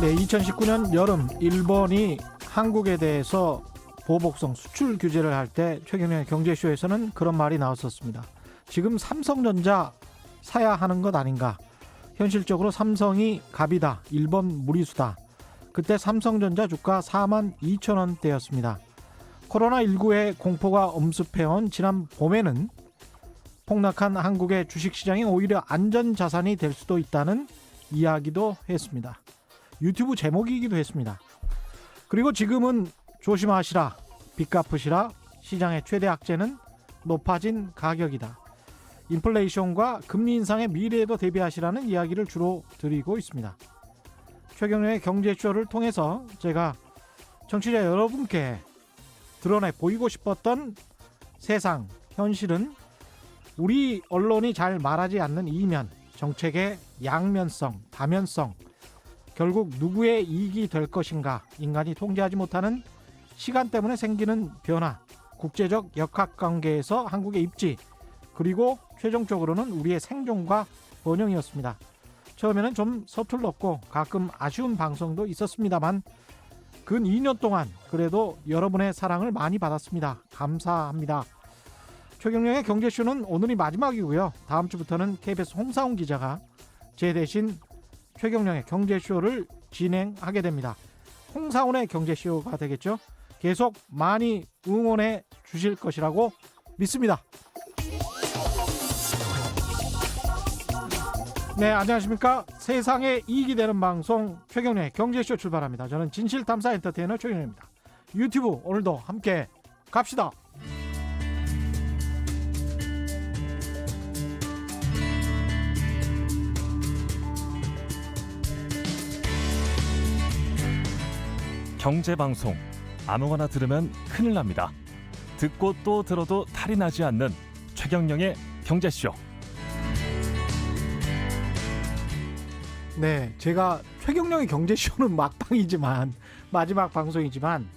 네, 2019년 여름 일본이 한국에 대해서 보복성 수출 규제를 할 때 최경영의 경제쇼에서는 그런 말이 나왔었습니다. 지금 삼성전자 사야 하는 것 아닌가? 현실적으로 삼성이 갑이다. 일본 무리수다. 그때 삼성전자 주가 42,000원대였습니다. 코로나19의 공포가 엄습해온 지난 봄에는 폭락한 한국의 주식시장이 오히려 안전자산이 될 수도 있다는 이야기도 했습니다. 유튜브 제목이기도 했습니다. 그리고 지금은 조심하시라, 빚 갚으시라, 시장의 최대 악재는 높아진 가격이다. 인플레이션과 금리 인상의 미래에도 대비하시라는 이야기를 주로 드리고 있습니다. 최경영의 경제쇼를 통해서 제가 청취자 여러분께 드러내 보이고 싶었던 세상, 현실은 우리 언론이 잘 말하지 않는 이면, 정책의 양면성, 다면성, 결국 누구의 이익이 될 것인가, 인간이 통제하지 못하는 시간 때문에 생기는 변화, 국제적 역학관계에서 한국의 입지, 그리고 최종적으로는 우리의 생존과 번영이었습니다. 처음에는 좀 서툴렀고 가끔 아쉬운 방송도 있었습니다만 근 2년 동안 그래도 여러분의 사랑을 많이 받았습니다. 감사합니다. 최경영의 경제쇼는 오늘이 마지막이고요. 다음 주부터는 KBS 홍사훈 기자가 제 대신 최경영의 경제쇼를 진행하게 됩니다. 홍사훈의 경제쇼가 되겠죠. 계속 많이 응원해 주실 것이라고 믿습니다. 네, 안녕하십니까. 세상에 이익이 되는 방송 최경영의 경제쇼 출발합니다. 저는 진실탐사 엔터테이너 최경영입니다. 유튜브 오늘도 함께 갑시다. 경제방송 아무거나 들으면 큰일 납니다. 듣고 또 들어도 탈이 나지 않는 최경영의 경제쇼. 네, 제가 최경영의 경제쇼는 막방이지만 마지막 방송이지만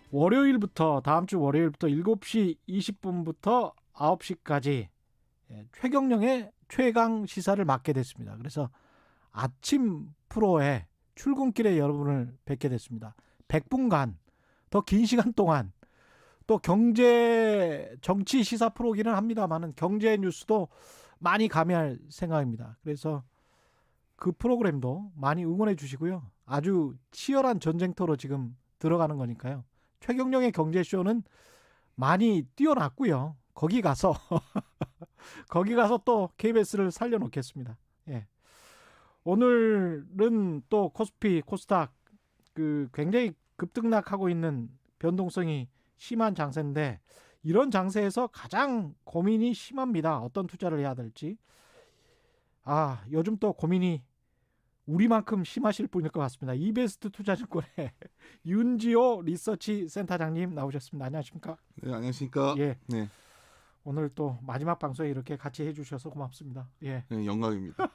월요일부터 다음 주 월요일부터 7시 20분부터 9시까지 최경영의 최강 시사를 맡게 됐습니다. 그래서 아침 프로에 출근길에 여러분을 뵙게 됐습니다. 100분간 더 긴 시간 동안 또 경제 정치 시사 프로기는 합니다만은 경제 뉴스도 많이 가미할 생각입니다. 그래서 그 프로그램도 많이 응원해 주시고요. 아주 치열한 전쟁터로 지금 들어가는 거니까요. 최경영의 경제쇼는 많이 뛰어났고요. 거기 가서 또 KBS를 살려놓겠습니다. 예. 오늘은 또 코스피, 코스닥 굉장히 급등락하고 있는 변동성이 심한 장세인데 이런 장세에서 가장 고민이 심합니다. 어떤 투자를 해야 될지. 요즘 또 고민이 우리만큼 심하실 분일 것 같습니다. 이베스트 투자증권의 윤지호 리서치 센터장님 나오셨습니다. 안녕하십니까? 네, 안녕하십니까? 예. 네. 오늘 또 마지막 방송에 이렇게 같이 해주셔서 고맙습니다. 예. 네, 영광입니다.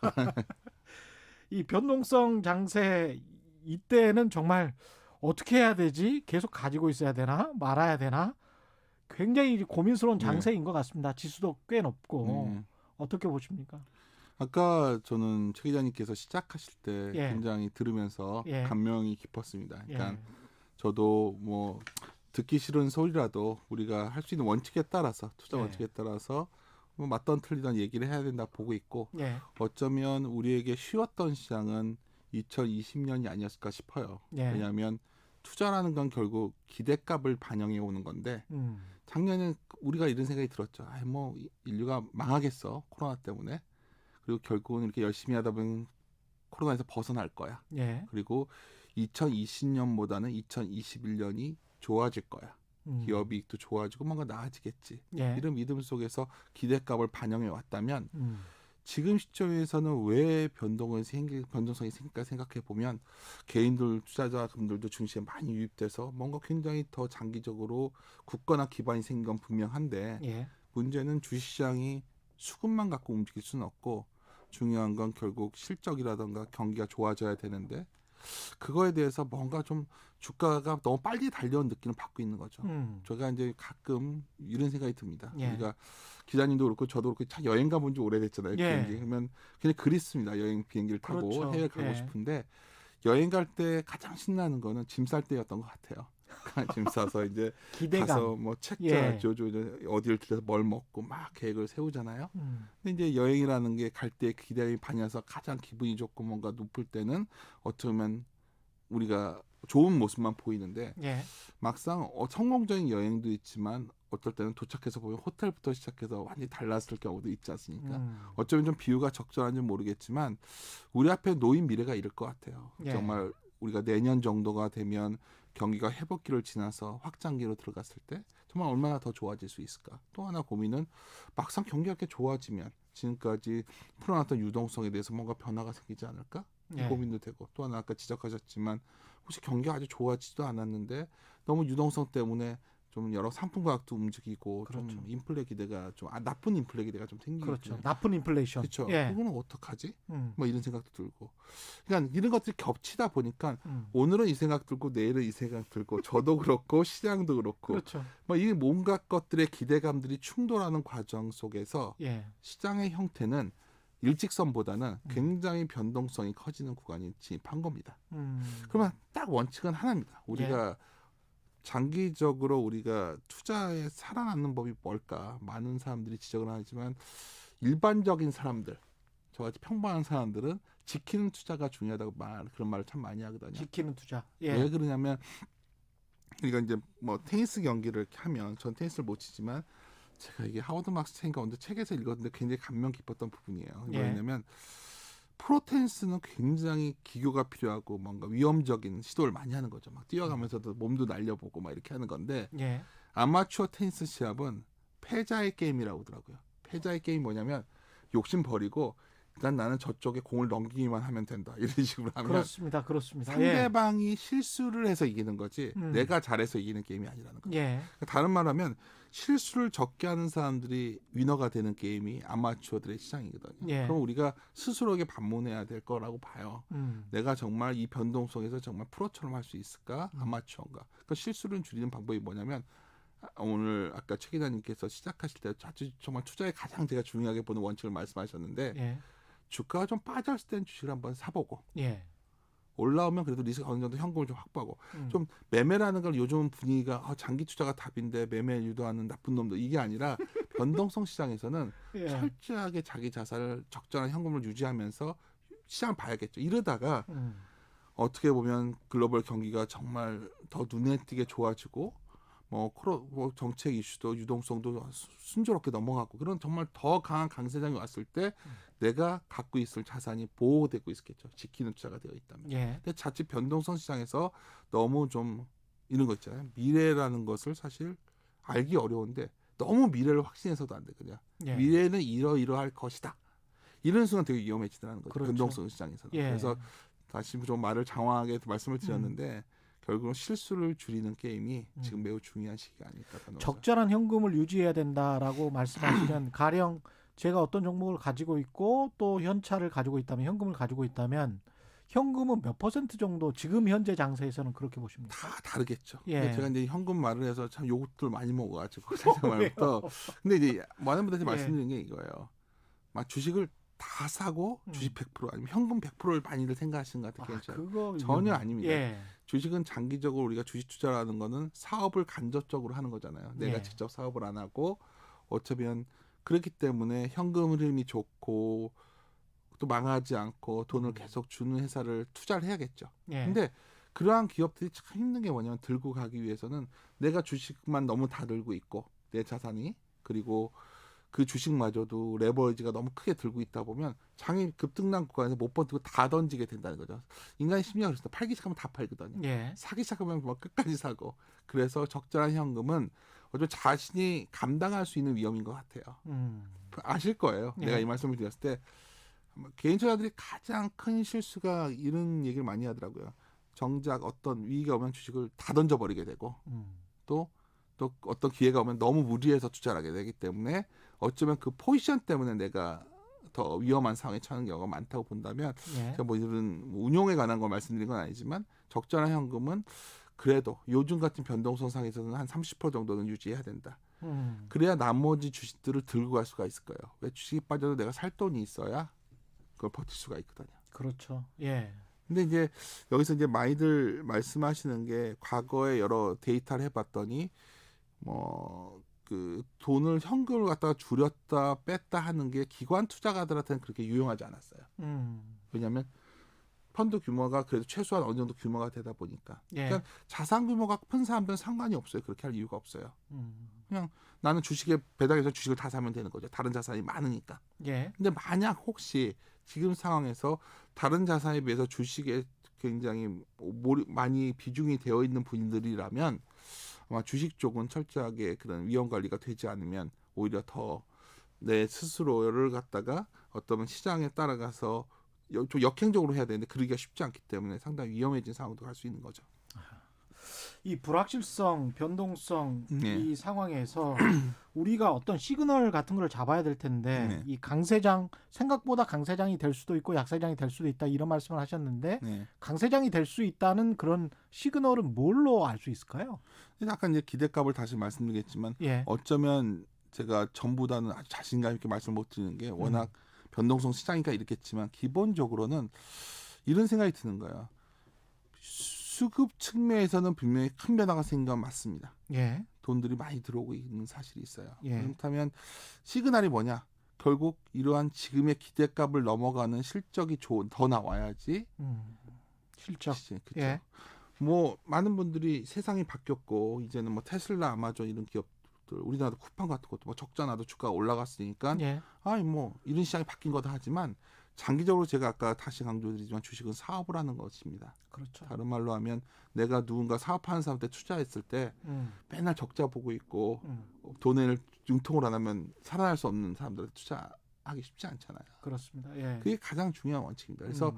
이 변동성 장세 이때는 정말 어떻게 해야 되지? 계속 가지고 있어야 되나? 말아야 되나? 굉장히 고민스러운 장세인 것 같습니다. 지수도 꽤 높고. 어떻게 보십니까? 아까 저는 최 기자님께서 시작하실 때 예. 굉장히 들으면서 예. 감명이 깊었습니다. 그러니까 예. 저도 뭐 듣기 싫은 소리라도 우리가 할 수 있는 원칙에 따라서 투자 예. 원칙에 따라서 뭐 맞던 틀리던 얘기를 해야 된다 보고 있고 예. 어쩌면 우리에게 쉬웠던 시장은 2020년이 아니었을까 싶어요. 예. 왜냐하면 투자라는 건 결국 기대값을 반영해 오는 건데 작년에 우리가 이런 생각이 들었죠. 뭐 인류가 망하겠어 코로나 때문에. 그리고 결국은 이렇게 열심히 하다 보면 코로나에서 벗어날 거야. 예. 그리고 2020년보다는 2021년이 좋아질 거야. 기업 이익도 좋아지고 뭔가 나아지겠지. 예. 이런 믿음 속에서 기대값을 반영해 왔다면 지금 시점에서는 왜 변동성이 생길까 생각해 보면 개인들 투자자분들도 중심에 많이 유입돼서 뭔가 굉장히 더 장기적으로 굳건한 기반이 생긴 건 분명한데 예. 문제는 주식시장이 수급만 갖고 움직일 수는 없고 중요한 건 결국 실적이라든가 경기가 좋아져야 되는데 그거에 대해서 뭔가 좀 주가가 너무 빨리 달려온 느낌을 받고 있는 거죠. 제가 이제 가끔 이런 생각이 듭니다. 예. 우리가 기자님도 그렇고 저도 그렇고 참 여행 가본 지 오래됐잖아요. 예. 비행기. 그러면 그냥 그립습니다. 여행 비행기를 타고 그렇죠. 해외 가고 예. 싶은데 여행 갈 때 가장 신나는 거는 짐 쌀 때였던 것 같아요. 짐 싸서 이제 기대감. 가서 뭐 책 예. 어디를 들려서 뭘 먹고 막 계획을 세우잖아요. 음. 근데 이제 여행이라는 게 갈 때 기대감이 반해서 가장 기분이 좋고 뭔가 높을 때는 어떻게 보면 우리가 좋은 모습만 보이는데 예. 막상 성공적인 여행도 있지만 어떨 때는 도착해서 보면 호텔부터 시작해서 완전히 달랐을 경우도 있지 않습니까? 어쩌면 좀 비유가 적절한지 모르겠지만 우리 앞에 놓인 미래가 이럴 것 같아요. 예. 정말 우리가 내년 정도가 되면 경기가 회복기를 지나서 확장기로 들어갔을 때 정말 얼마나 더 좋아질 수 있을까? 또 하나 고민은 막상 경기가 이렇게 좋아지면 지금까지 풀어놨던 유동성에 대해서 뭔가 변화가 생기지 않을까? 이 예. 고민도 되고 또 하나 아까 지적하셨지만 혹시 경기가 아주 좋아지지도 않았는데 너무 유동성 때문에 좀 여러 상품 가격도 움직이고 그렇죠. 좀 인플레 기대가 좀 나쁜 인플레 기대가 좀 생기고 그렇죠. 나쁜 인플레이션. 그렇죠. 예. 그거는 어떡하지? 음. 뭐 이런 생각도 들고 그러니까 이런 것들이 겹치다 보니까 음. 오늘은 이 생각 들고 내일은 이 생각 들고 저도 그렇고 시장도 그렇고 그렇죠. 뭐 이 뭔가 것들의 기대감들이 충돌하는 과정 속에서 예. 시장의 형태는 일직선보다는 굉장히 변동성이 커지는 구간이 진입한 겁니다. 그러면 딱 원칙은 하나입니다. 우리가 장기적으로 우리가 투자에 살아남는 법이 뭘까? 많은 사람들이 지적을 하지만 일반적인 사람들, 저같이 평범한 사람들은 지키는 투자가 중요하다고 그런 말을 참 많이 하거든요. 지키는 투자. 예. 왜 그러냐면 우리가 이제 뭐 테니스 경기를 이렇게 하면 전 테니스를 못 치지만 제가 이게 하워드 막스 책인가 어느 책에서 읽었는데 굉장히 감명 깊었던 부분이에요. 예. 왜냐하면 프로 테니스는 굉장히 기교가 필요하고 뭔가 위험적인 시도를 많이 하는 거죠. 막 뛰어가면서도 몸도 날려보고 막 이렇게 하는 건데 예. 아마추어 테니스 시합은 패자의 게임이라고 하더라고요. 패자의 게임이 뭐냐면 욕심 버리고 일단 나는 저쪽에 공을 넘기기만 하면 된다. 이런 식으로 하면 그렇습니다. 그렇습니다. 상대방이 실수를 해서 이기는 거지 내가 잘해서 이기는 게임이 아니라는 거죠. 예. 다른 말 하면 실수를 적게 하는 사람들이 위너가 되는 게임이 아마추어들의 시장이거든요. 예. 그럼 우리가 스스로에게 반문해야 될 거라고 봐요. 내가 정말 이 변동성에서 정말 프로처럼 할 수 있을까? 아마추어인가? 그 실수를 줄이는 방법이 뭐냐면 오늘 아까 최 기자님께서 시작하실 때 정말 투자에 가장 제가 중요하게 보는 원칙을 말씀하셨는데 예. 주가가 좀 빠졌을 땐 주식을 한번 사보고 예. 올라오면 그래도 리스크 어느 정도 현금을 좀 확보하고 좀 매매라는 걸 요즘 분위기가 장기 투자가 답인데 매매 유도하는 나쁜 놈들 이게 아니라 변동성 시장에서는 예. 철저하게 자기 자산을 적절한 현금을 유지하면서 시장을 봐야겠죠. 이러다가 어떻게 보면 글로벌 경기가 정말 더 눈에 띄게 좋아지고 뭐 정책 이슈도 유동성도 순조롭게 넘어가고 그런 정말 더 강한 강세장이 왔을 때 내가 갖고 있을 자산이 보호되고 있겠죠. 지키는 투자가 되어 있다면. 예. 근데 자칫 변동성 시장에서 너무 좀 이런 거 있잖아요. 미래라는 것을 사실 알기 어려운데 너무 미래를 확신해서도 안 돼. 그냥 예. 미래는 이러이러할 것이다. 이런 순간 되게 위험해지더라는 거죠. 그렇죠. 변동성 시장에서는. 예. 그래서 다시 좀 말을 장황하게 말씀을 드렸는데 결국은 실수를 줄이는 게임이 지금 매우 중요한 시기가 아닐까. 적절한 현금을 유지해야 된다라고 말씀하시면 가령 제가 어떤 종목을 가지고 있고 또 현찰을 가지고 있다면 현금을 가지고 있다면 현금은 몇 % 정도 지금 현재 장세에서는 그렇게 보십니까? 다 다르겠죠. 예. 근데 제가 이제 현금 말을 해서 참 욕들 많이 먹어가지고 말부터. 근데 이제 많은 분들한테 말씀드린 게 이거예요. 막 주식을 다 사고 주식 100% 아니면 현금 100%를 많이들 생각하시는 것 같아요. 그거 전혀 아닙니다. 예. 주식은 장기적으로 우리가 주식 투자라는 거는 사업을 간접적으로 하는 거잖아요. 내가 예. 직접 사업을 안 하고 어쩌면 그렇기 때문에 현금 흐름이 좋고 또 망하지 않고 돈을 계속 주는 회사를 투자를 해야겠죠. 예. 근데 그러한 기업들이 참 힘든 게 뭐냐면 들고 가기 위해서는 내가 주식만 너무 다 들고 있고 내 자산이 그리고 그 주식마저도 레버리지가 너무 크게 들고 있다 보면 장이 급등난 구간에서 못 버티고 다 던지게 된다는 거죠. 인간의 심리가 그렇습니다. 팔기 시작하면 다 팔거든요. 예. 사기 시작하면 막 끝까지 사고. 그래서 적절한 현금은 어쩌면 자신이 감당할 수 있는 위험인 것 같아요. 아실 거예요. 예. 내가 이 말씀을 드렸을 때 개인 투자들이 가장 큰 실수가 이런 얘기를 많이 하더라고요. 정작 어떤 위기가 오면 주식을 다 던져버리게 되고 또 어떤 기회가 오면 너무 무리해서 투자를 하게 되기 때문에 어쩌면 그 포지션 때문에 내가 더 위험한 상황에 처하는 경우가 많다고 본다면 예. 제가 뭐 이런 운용에 관한 걸 말씀드린 건 아니지만 적절한 현금은 그래도 요즘 같은 변동성 상에서는 한 30% 정도는 유지해야 된다. 그래야 나머지 주식들을 들고 갈 수가 있을 거예요. 왜 주식이 빠져도 내가 살 돈이 있어야 그걸 버틸 수가 있거든요. 그렇죠. 예. 근데 이제 여기서 이제 많이들 말씀하시는 게 과거에 여러 데이터를 해봤더니 뭐 그 돈을 현금을 갖다가 줄였다 뺐다 하는 게 기관 투자가들한테는 그렇게 유용하지 않았어요. 왜냐하면 펀드 규모가 그래도 최소한 어느 정도 규모가 되다 보니까. 예. 그러니까 자산 규모가 큰 사람들은 상관이 없어요. 그렇게 할 이유가 없어요. 그냥 나는 주식에 배당해서 주식을 다 사면 되는 거죠. 다른 자산이 많으니까. 예. 근데 만약 혹시 지금 상황에서 다른 자산에 비해서 주식에 굉장히 많이 비중이 되어 있는 분들이라면 아마 주식 쪽은 철저하게 그런 위험 관리가 되지 않으면 오히려 더 내 스스로를 갖다가 어떤 시장에 따라가서 좀 역행적으로 해야 되는데 그러기가 쉽지 않기 때문에 상당히 위험해진 상황도 갈 수 있는 거죠. 이 불확실성, 변동성 네. 이 상황에서 우리가 어떤 시그널 같은 걸 잡아야 될 텐데 네. 이 강세장 생각보다 강세장이 될 수도 있고 약세장이 될 수도 있다 이런 말씀을 하셨는데 네. 강세장이 될 수 있다는 그런 시그널은 뭘로 알 수 있을까요? 아까 이제 기대값을 다시 말씀드리겠지만 예. 어쩌면 제가 전보다는 아주 자신감 있게 말씀을 못 드리는 게 워낙 변동성 시장이니까 이렇겠지만 기본적으로는 이런 생각이 드는 거예요. 수급 측면에서는 분명히 큰 변화가 생긴 건 맞습니다. 예. 돈들이 많이 들어오고 있는 사실이 있어요. 예. 그렇다면 시그널이 뭐냐? 결국 이러한 지금의 기대값을 넘어가는 실적이 더 나와야지. 실적. 그쵸? 예. 뭐 많은 분들이 세상이 바뀌었고 이제는 뭐 테슬라, 아마존 이런 기업들 우리나라도 쿠팡 같은 것도 뭐 적자 나도 주가가 올라갔으니까 예. 아니 뭐 이런 시장이 바뀐 거다 하지만 장기적으로 제가 아까 다시 강조드리지만 주식은 사업을 하는 것입니다. 그렇죠. 다른 말로 하면 내가 누군가 사업하는 사람한테 투자했을 때 맨날 적자 보고 있고 돈을 융통을 안 하면 살아날 수 없는 사람들한테 투자하기 쉽지 않잖아요. 그렇습니다. 예. 그게 가장 중요한 원칙입니다. 그래서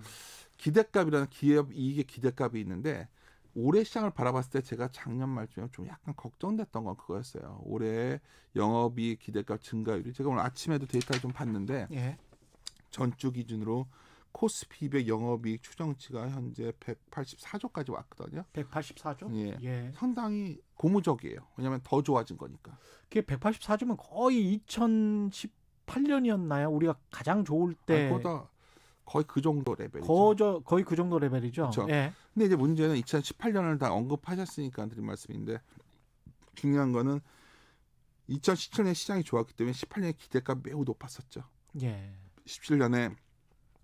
기대값이라는 기업 이익의 기대값이 있는데 올해 시장을 바라봤을 때 제가 작년 말쯤에 좀 약간 걱정됐던 건 그거였어요. 올해 영업이익 기대값 증가율이 제가 오늘 아침에도 데이터를 좀 봤는데 예. 전주 기준으로 코스피 200 영업이익 추정치가 현재 184조까지 왔거든요. 184조? 예. 예. 상당히 고무적이에요. 왜냐하면 더 좋아진 거니까. 그게 184조면 거의 2018년이었나요? 우리가 가장 좋을 때 그보다 거의 그 정도 레벨이죠. 거의 그 정도 레벨이죠. 그렇죠. 예. 근데 이제 문제는 2018년을 다 언급하셨으니까 드린 말씀인데 중요한 거는 2017년에 시장이 좋았기 때문에 18년에 기대값 매우 높았었죠. 예. 17년에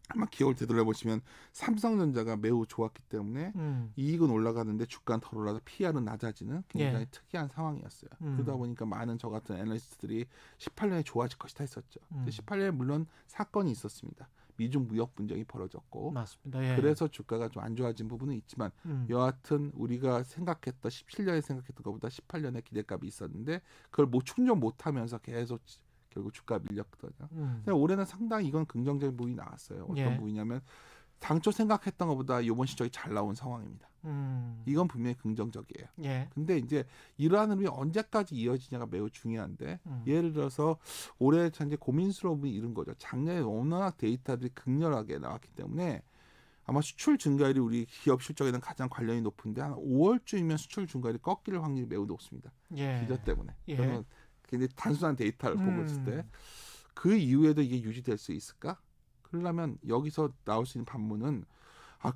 아마 기억을 되돌아보시면 삼성전자가 매우 좋았기 때문에 이익은 올라가는데 주가는 덜 올라서 PR은 낮아지는 굉장히 특이한 상황이었어요. 그러다 보니까 많은 저 같은 애널리스트들이 18년에 좋아질 것이다 했었죠. 근데 18년에 물론 사건이 있었습니다. 미중 무역 분쟁이 벌어졌고 맞습니다. 예. 그래서 주가가 좀 안 좋아진 부분은 있지만 여하튼 우리가 생각했던 17년에 생각했던 것보다 18년에 기대값이 있었는데 그걸 뭐 충족 못하면서 계속 결국 주가가 밀렸거든요. 근데 올해는 상당히 이건 긍정적인 부분이 나왔어요. 어떤 예. 부분이냐면 당초 생각했던 것보다 이번 실적이 잘 나온 상황입니다. 이건 분명히 긍정적이에요. 예. 근데 근데 이제 이러한 흐름이 언제까지 이어지냐가 매우 중요한데 예를 들어서 올해 현재 고민스러운 부분이 이런 거죠. 작년에 워낙 데이터들이 극렬하게 나왔기 때문에 아마 수출 증가율이 우리 기업 실적에는 가장 관련이 높은데 한 5월쯤이면 수출 증가율이 꺾일 확률이 매우 높습니다. 예. 기저 때문에. 예. 저는 굉장히 단순한 데이터를 보고 있을 때 그 이후에도 이게 유지될 수 있을까? 그러려면 여기서 나올 수 있는 반문은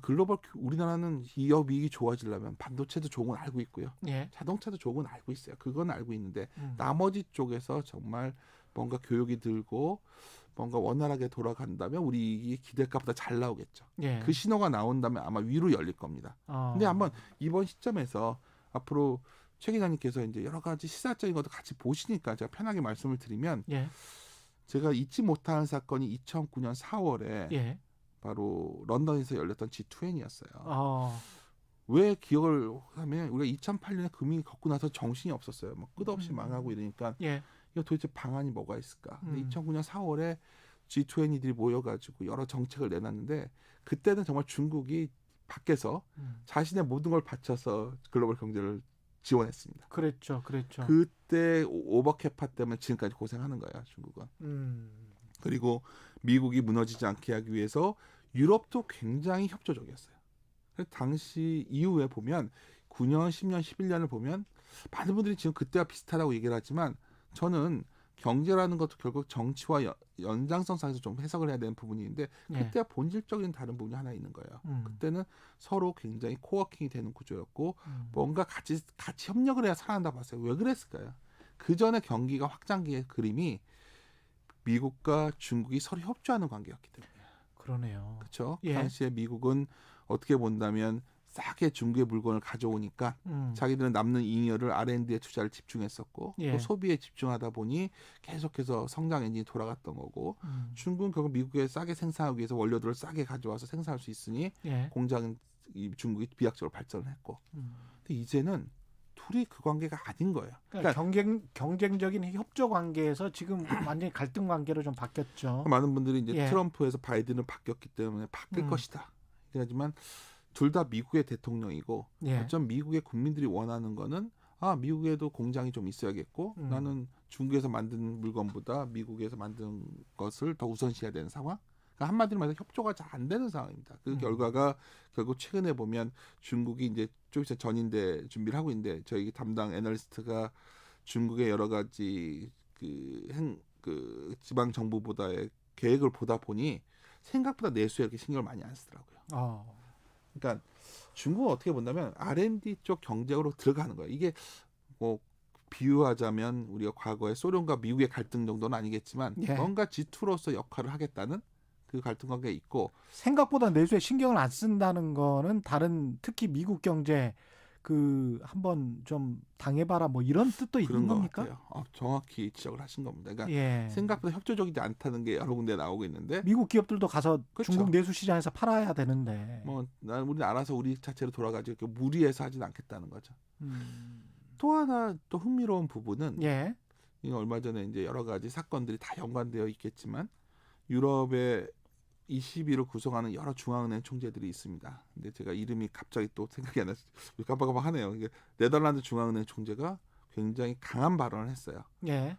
글로벌 우리나라는 기업 이익이 좋아지려면 반도체도 좋은 건 알고 있고요. 예. 자동차도 좋은 건 알고 있어요. 그건 알고 있는데 나머지 쪽에서 정말 뭔가 교육이 들고 뭔가 원활하게 돌아간다면 우리 이익이 기대값보다 잘 나오겠죠. 예. 그 신호가 나온다면 아마 위로 열릴 겁니다. 근데 한번 이번 시점에서 앞으로 최 기자님께서 이제 여러 가지 시사적인 것도 같이 보시니까 제가 편하게 말씀을 드리면 예. 제가 잊지 못하는 사건이 2009년 4월에 예. 바로 런던에서 열렸던 G20이었어요. 왜 기억을 하면 우리가 2008년에 금융이 겪고 나서 정신이 없었어요. 막 끝없이 망하고 이러니까 예. 이거 도대체 방안이 뭐가 있을까? 근데 2009년 4월에 G20들이 모여가지고 여러 정책을 내놨는데 그때는 정말 중국이 밖에서 자신의 모든 걸 바쳐서 글로벌 경제를 지원했습니다. 그랬죠. 그때 오버캐파 때문에 지금까지 고생하는 거야 중국은. 그리고 미국이 무너지지 않게 하기 위해서 유럽도 굉장히 협조적이었어요. 그래서 당시 이후에 보면 9년, 10년, 11년을 보면 많은 분들이 지금 그때와 비슷하다고 얘기를 하지만 저는 경제라는 것도 결국 정치와 연장선상에서 좀 해석을 해야 되는 부분인데 예. 그때와 본질적인 다른 부분이 하나 있는 거예요. 그때는 서로 굉장히 코워킹이 되는 구조였고 뭔가 같이 협력을 해야 살아난다 봤어요. 왜 그랬을까요? 그 전에 경기가 확장기의 그림이 미국과 중국이 서로 협조하는 관계였기 때문에. 그러네요. 그렇죠. 예. 그 당시에 미국은 어떻게 본다면 싸게 중국의 물건을 가져오니까 자기들은 남는 잉여를 R&D에 투자를 집중했었고 예. 또 소비에 집중하다 보니 계속해서 성장 엔진이 돌아갔던 거고 중국은 결국 미국에 싸게 생산하기 위해서 원료들을 싸게 가져와서 생산할 수 있으니 예. 공장은 이 중국이 비약적으로 발전을 했고 근데 이제는 둘이 그 관계가 아닌 거예요. 그러니까 경쟁적인 협조 관계에서 지금 완전히 갈등 관계로 좀 바뀌었죠. 많은 분들이 이제 예. 트럼프에서 바이든을 바뀌었기 때문에 바뀔 것이다. 하지만 둘 다 미국의 대통령이고 예. 어쩜 미국의 국민들이 원하는 거는 미국에도 공장이 좀 있어야겠고 나는 중국에서 만든 물건보다 미국에서 만든 것을 더 우선시해야 되는 상황. 그러니까 한마디로 말해서 협조가 잘 안 되는 상황입니다. 그 결과가 결국 최근에 보면 중국이 이제 좀 있으면 전인대 준비를 하고 있는데 저희 담당 애널리스트가 중국의 여러 가지 그 지방 정부보다의 계획을 보다 보니 생각보다 내수에 이렇게 신경을 많이 안 쓰더라고요. 그러니까 중국은 어떻게 본다면 R&D 쪽 경쟁으로 들어가는 거예요. 이게 뭐 비유하자면 우리가 과거에 소련과 미국의 갈등 정도는 아니겠지만 예. 뭔가 G2로서 역할을 하겠다는 그 갈등 관계가 있고 생각보다 내수에 신경을 안 쓴다는 거는 다른 특히 미국 경제 그 한번 좀 당해봐라 뭐 이런 뜻도 그런 있는 것 겁니까? 같아요. 정확히 지적을 하신 겁니다. 그러니까 예. 생각보다 협조적이지 않다는 게 여러 군데 나오고 있는데 미국 기업들도 가서 그렇죠. 중국 내수 시장에서 팔아야 되는데. 우리 알아서 우리 자체로 돌아가지고 이렇게 무리해서 하지는 않겠다는 거죠. 또 하나 또 흥미로운 부분은 예. 이거 얼마 전에 이제 여러 가지 사건들이 다 연관되어 있겠지만 유럽의 20위를 구성하는 여러 중앙은행 총재들이 있습니다. 근데 제가 이름이 갑자기 또 생각이 안 나서 깜빡깜빡하네요. 이게 네덜란드 중앙은행 총재가 굉장히 강한 발언을 했어요. 예.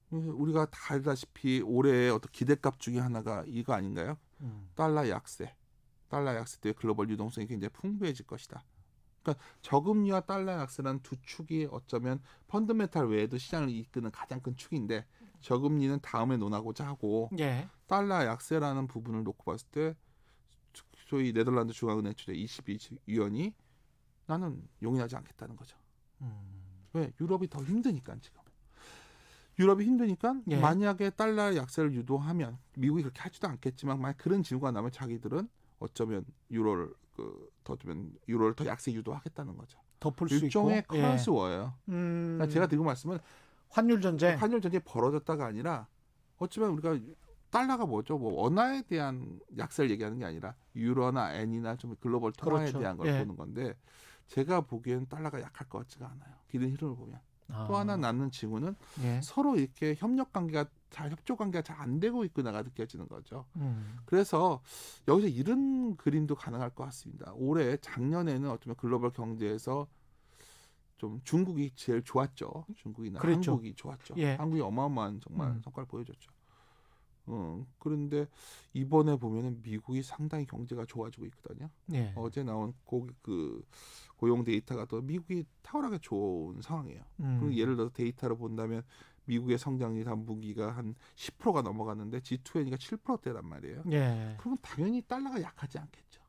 우리가 다 알다시피 올해의 어떤 기대값 중에 하나가 이거 아닌가요? 달러 약세. 달러 약세 때문에 글로벌 유동성이 굉장히 풍부해질 것이다. 그러니까 저금리와 달러 약세라는 두 축이 어쩌면 펀드멘탈 외에도 시장을 이끄는 가장 큰 축인데 저금리는 다음에 논하고자 하고 예. 달러 약세라는 부분을 놓고 봤을 때 소위 네덜란드 중앙은행 주재 22위원이 나는 용인하지 않겠다는 거죠. 왜? 유럽이 더 힘드니까 지금. 유럽이 힘드니까 예. 만약에 달러 약세를 유도하면 미국이 그렇게 하지도 않겠지만 만약 그런 징후가 나면 자기들은 어쩌면 유로를 더 약세 유도하겠다는 거죠. 덮을 수 있고. 일종의 커런시 워예요. 그러니까 제가 드리고 말씀은 환율 전쟁. 환율 전쟁이 벌어졌다가 아니라 어쩌면 우리가 달러가 뭐죠? 뭐 원화에 대한 약세를 얘기하는 게 아니라 유로나 엔이나 좀 글로벌 통화에 그렇죠. 대한 걸 예. 보는 건데 제가 보기엔 달러가 약할 것 같지가 않아요. 기른 흐름을 보면. 또 하나 남는 징후는 예. 서로 이렇게 협력 관계가 협조 관계가 잘 안 되고 있구나가 느껴지는 거죠. 그래서 여기서 이런 그림도 가능할 것 같습니다. 작년에는 어쩌면 글로벌 경제에서 좀 중국이 제일 좋았죠. 중국이나 그랬죠. 한국이 좋았죠. 예. 한국이 어마어마한 정말 성과를 보여줬죠. 그런데 이번에 보면은 미국이 상당히 경제가 좋아지고 있거든요. 예. 어제 나온 고용 데이터가 또 미국이 탁월하게 좋은 상황이에요. 그리고 예를 들어서 데이터를 본다면 미국의 성장률 3분기가 한 10%가 넘어갔는데 G20가 7%대란 말이에요. 예. 그러면 당연히 달러가 약하지 않겠죠.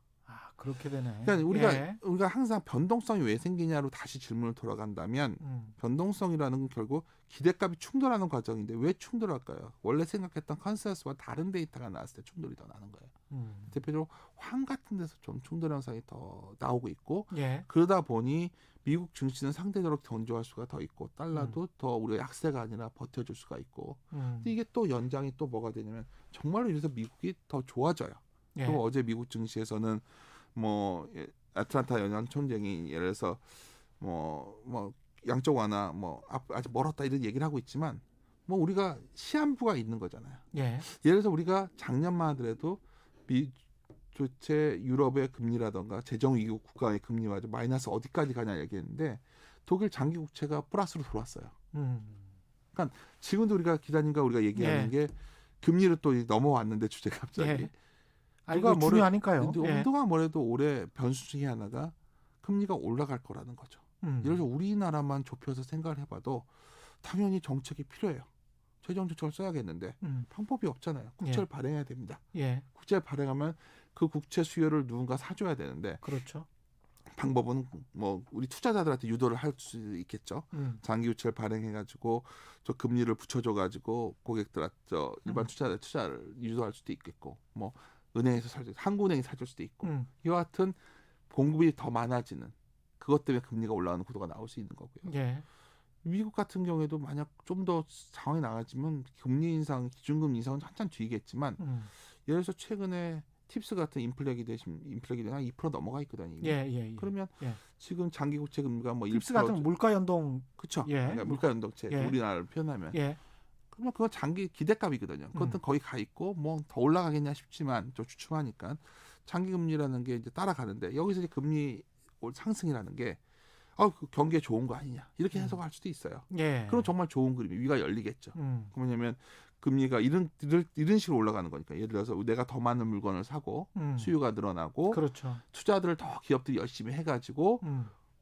그렇게 되네. 그러니까 예. 우리가 항상 변동성이 왜 생기냐로 다시 질문을 돌아간다면 변동성이라는 건 결국 기대값이 충돌하는 과정인데 왜 충돌할까요? 원래 생각했던 컨센서스와 다른 데이터가 나왔을 때 충돌이 더 나는 거예요. 대표적으로 환 같은 데서 좀 충돌 현상이 더 나오고 있고 예. 그러다 보니 미국 증시는 상대적으로 견조할 수가 더 있고 달러도 더 우리가 약세가 아니라 버텨줄 수가 있고 근데 이게 또 연장이 또 뭐가 되냐면 정말로 이래서 미국이 더 좋아져요. 예. 또 어제 미국 증시에서는 아틀란타 연방 총재이 예를 들어서 뭐 양적 완화 아직 멀었다 이런 얘기를 하고 있지만 우리가 시한부가 있는 거잖아요. 예. 예를 들어서 우리가 작년만 하더라도 유럽의 금리라던가 재정위기 국가의 금리가 마이너스 어디까지 가냐 얘기했는데 독일 장기 국채가 플러스로 돌아왔어요. 그러니까 지금도 우리가 기자님과 우리가 얘기하는 게 금리를 또 넘어왔는데 주제가 갑자기 예. 이거 중요하니까요. 누가 뭐래도 올해 변수 중에 하나가 금리가 올라갈 거라는 거죠. 예를 들어서 우리나라만 좁혀서 생각을 해봐도 당연히 정책이 필요해요. 최종 정책을 써야겠는데 방법이 없잖아요. 국채를 예. 발행해야 됩니다. 예. 국채를 발행하면 그 국채 수요를 누군가 사줘야 되는데 그렇죠. 방법은 뭐 우리 투자자들한테 유도를 할 수 있겠죠. 장기 국채를 발행해가지고 저 금리를 붙여줘가지고 고객들한테 일반 투자를 유도할 수도 있겠고, 뭐 은행에서 사줄, 한국은행이 사줄 수도 있고, 이와 같은 공급이 더 많아지는 그것 때문에 금리가 올라가는 구도가 나올 수 있는 거고요. 예. 미국 같은 경우에도 만약 좀 더 상황이 나아지면 금리 인상, 기준금리 인상은 한참 뒤겠지만 예를 들어서 최근에 팁스 같은 인플레기 대신 인플레기 한 2% 넘어가 있거든요. 이미. 예. 그러면 예. 지금 장기 국채 금리가 뭐 팁스 1% 같은 물가 연동. 그렇죠. 예. 그러니까 물가 연동채 예. 우리나라를 표현하면 예. 그러면 그건 장기 기대값이거든요. 그것도 거의 가 있고 뭐 더 올라가겠냐 싶지만 좀 주춤하니까 장기 금리라는 게 이제 따라가는데 여기서 이제 금리 상승이라는 게 그 경기에 좋은 거 아니냐 이렇게 해석할 수도 있어요. 예. 그럼 정말 좋은 그림이 위가 열리겠죠. 왜냐하면 금리가 이런 식으로 올라가는 거니까 예를 들어서 내가 더 많은 물건을 사고 수요가 늘어나고 그렇죠. 투자들을 더 기업들이 열심히 해가지고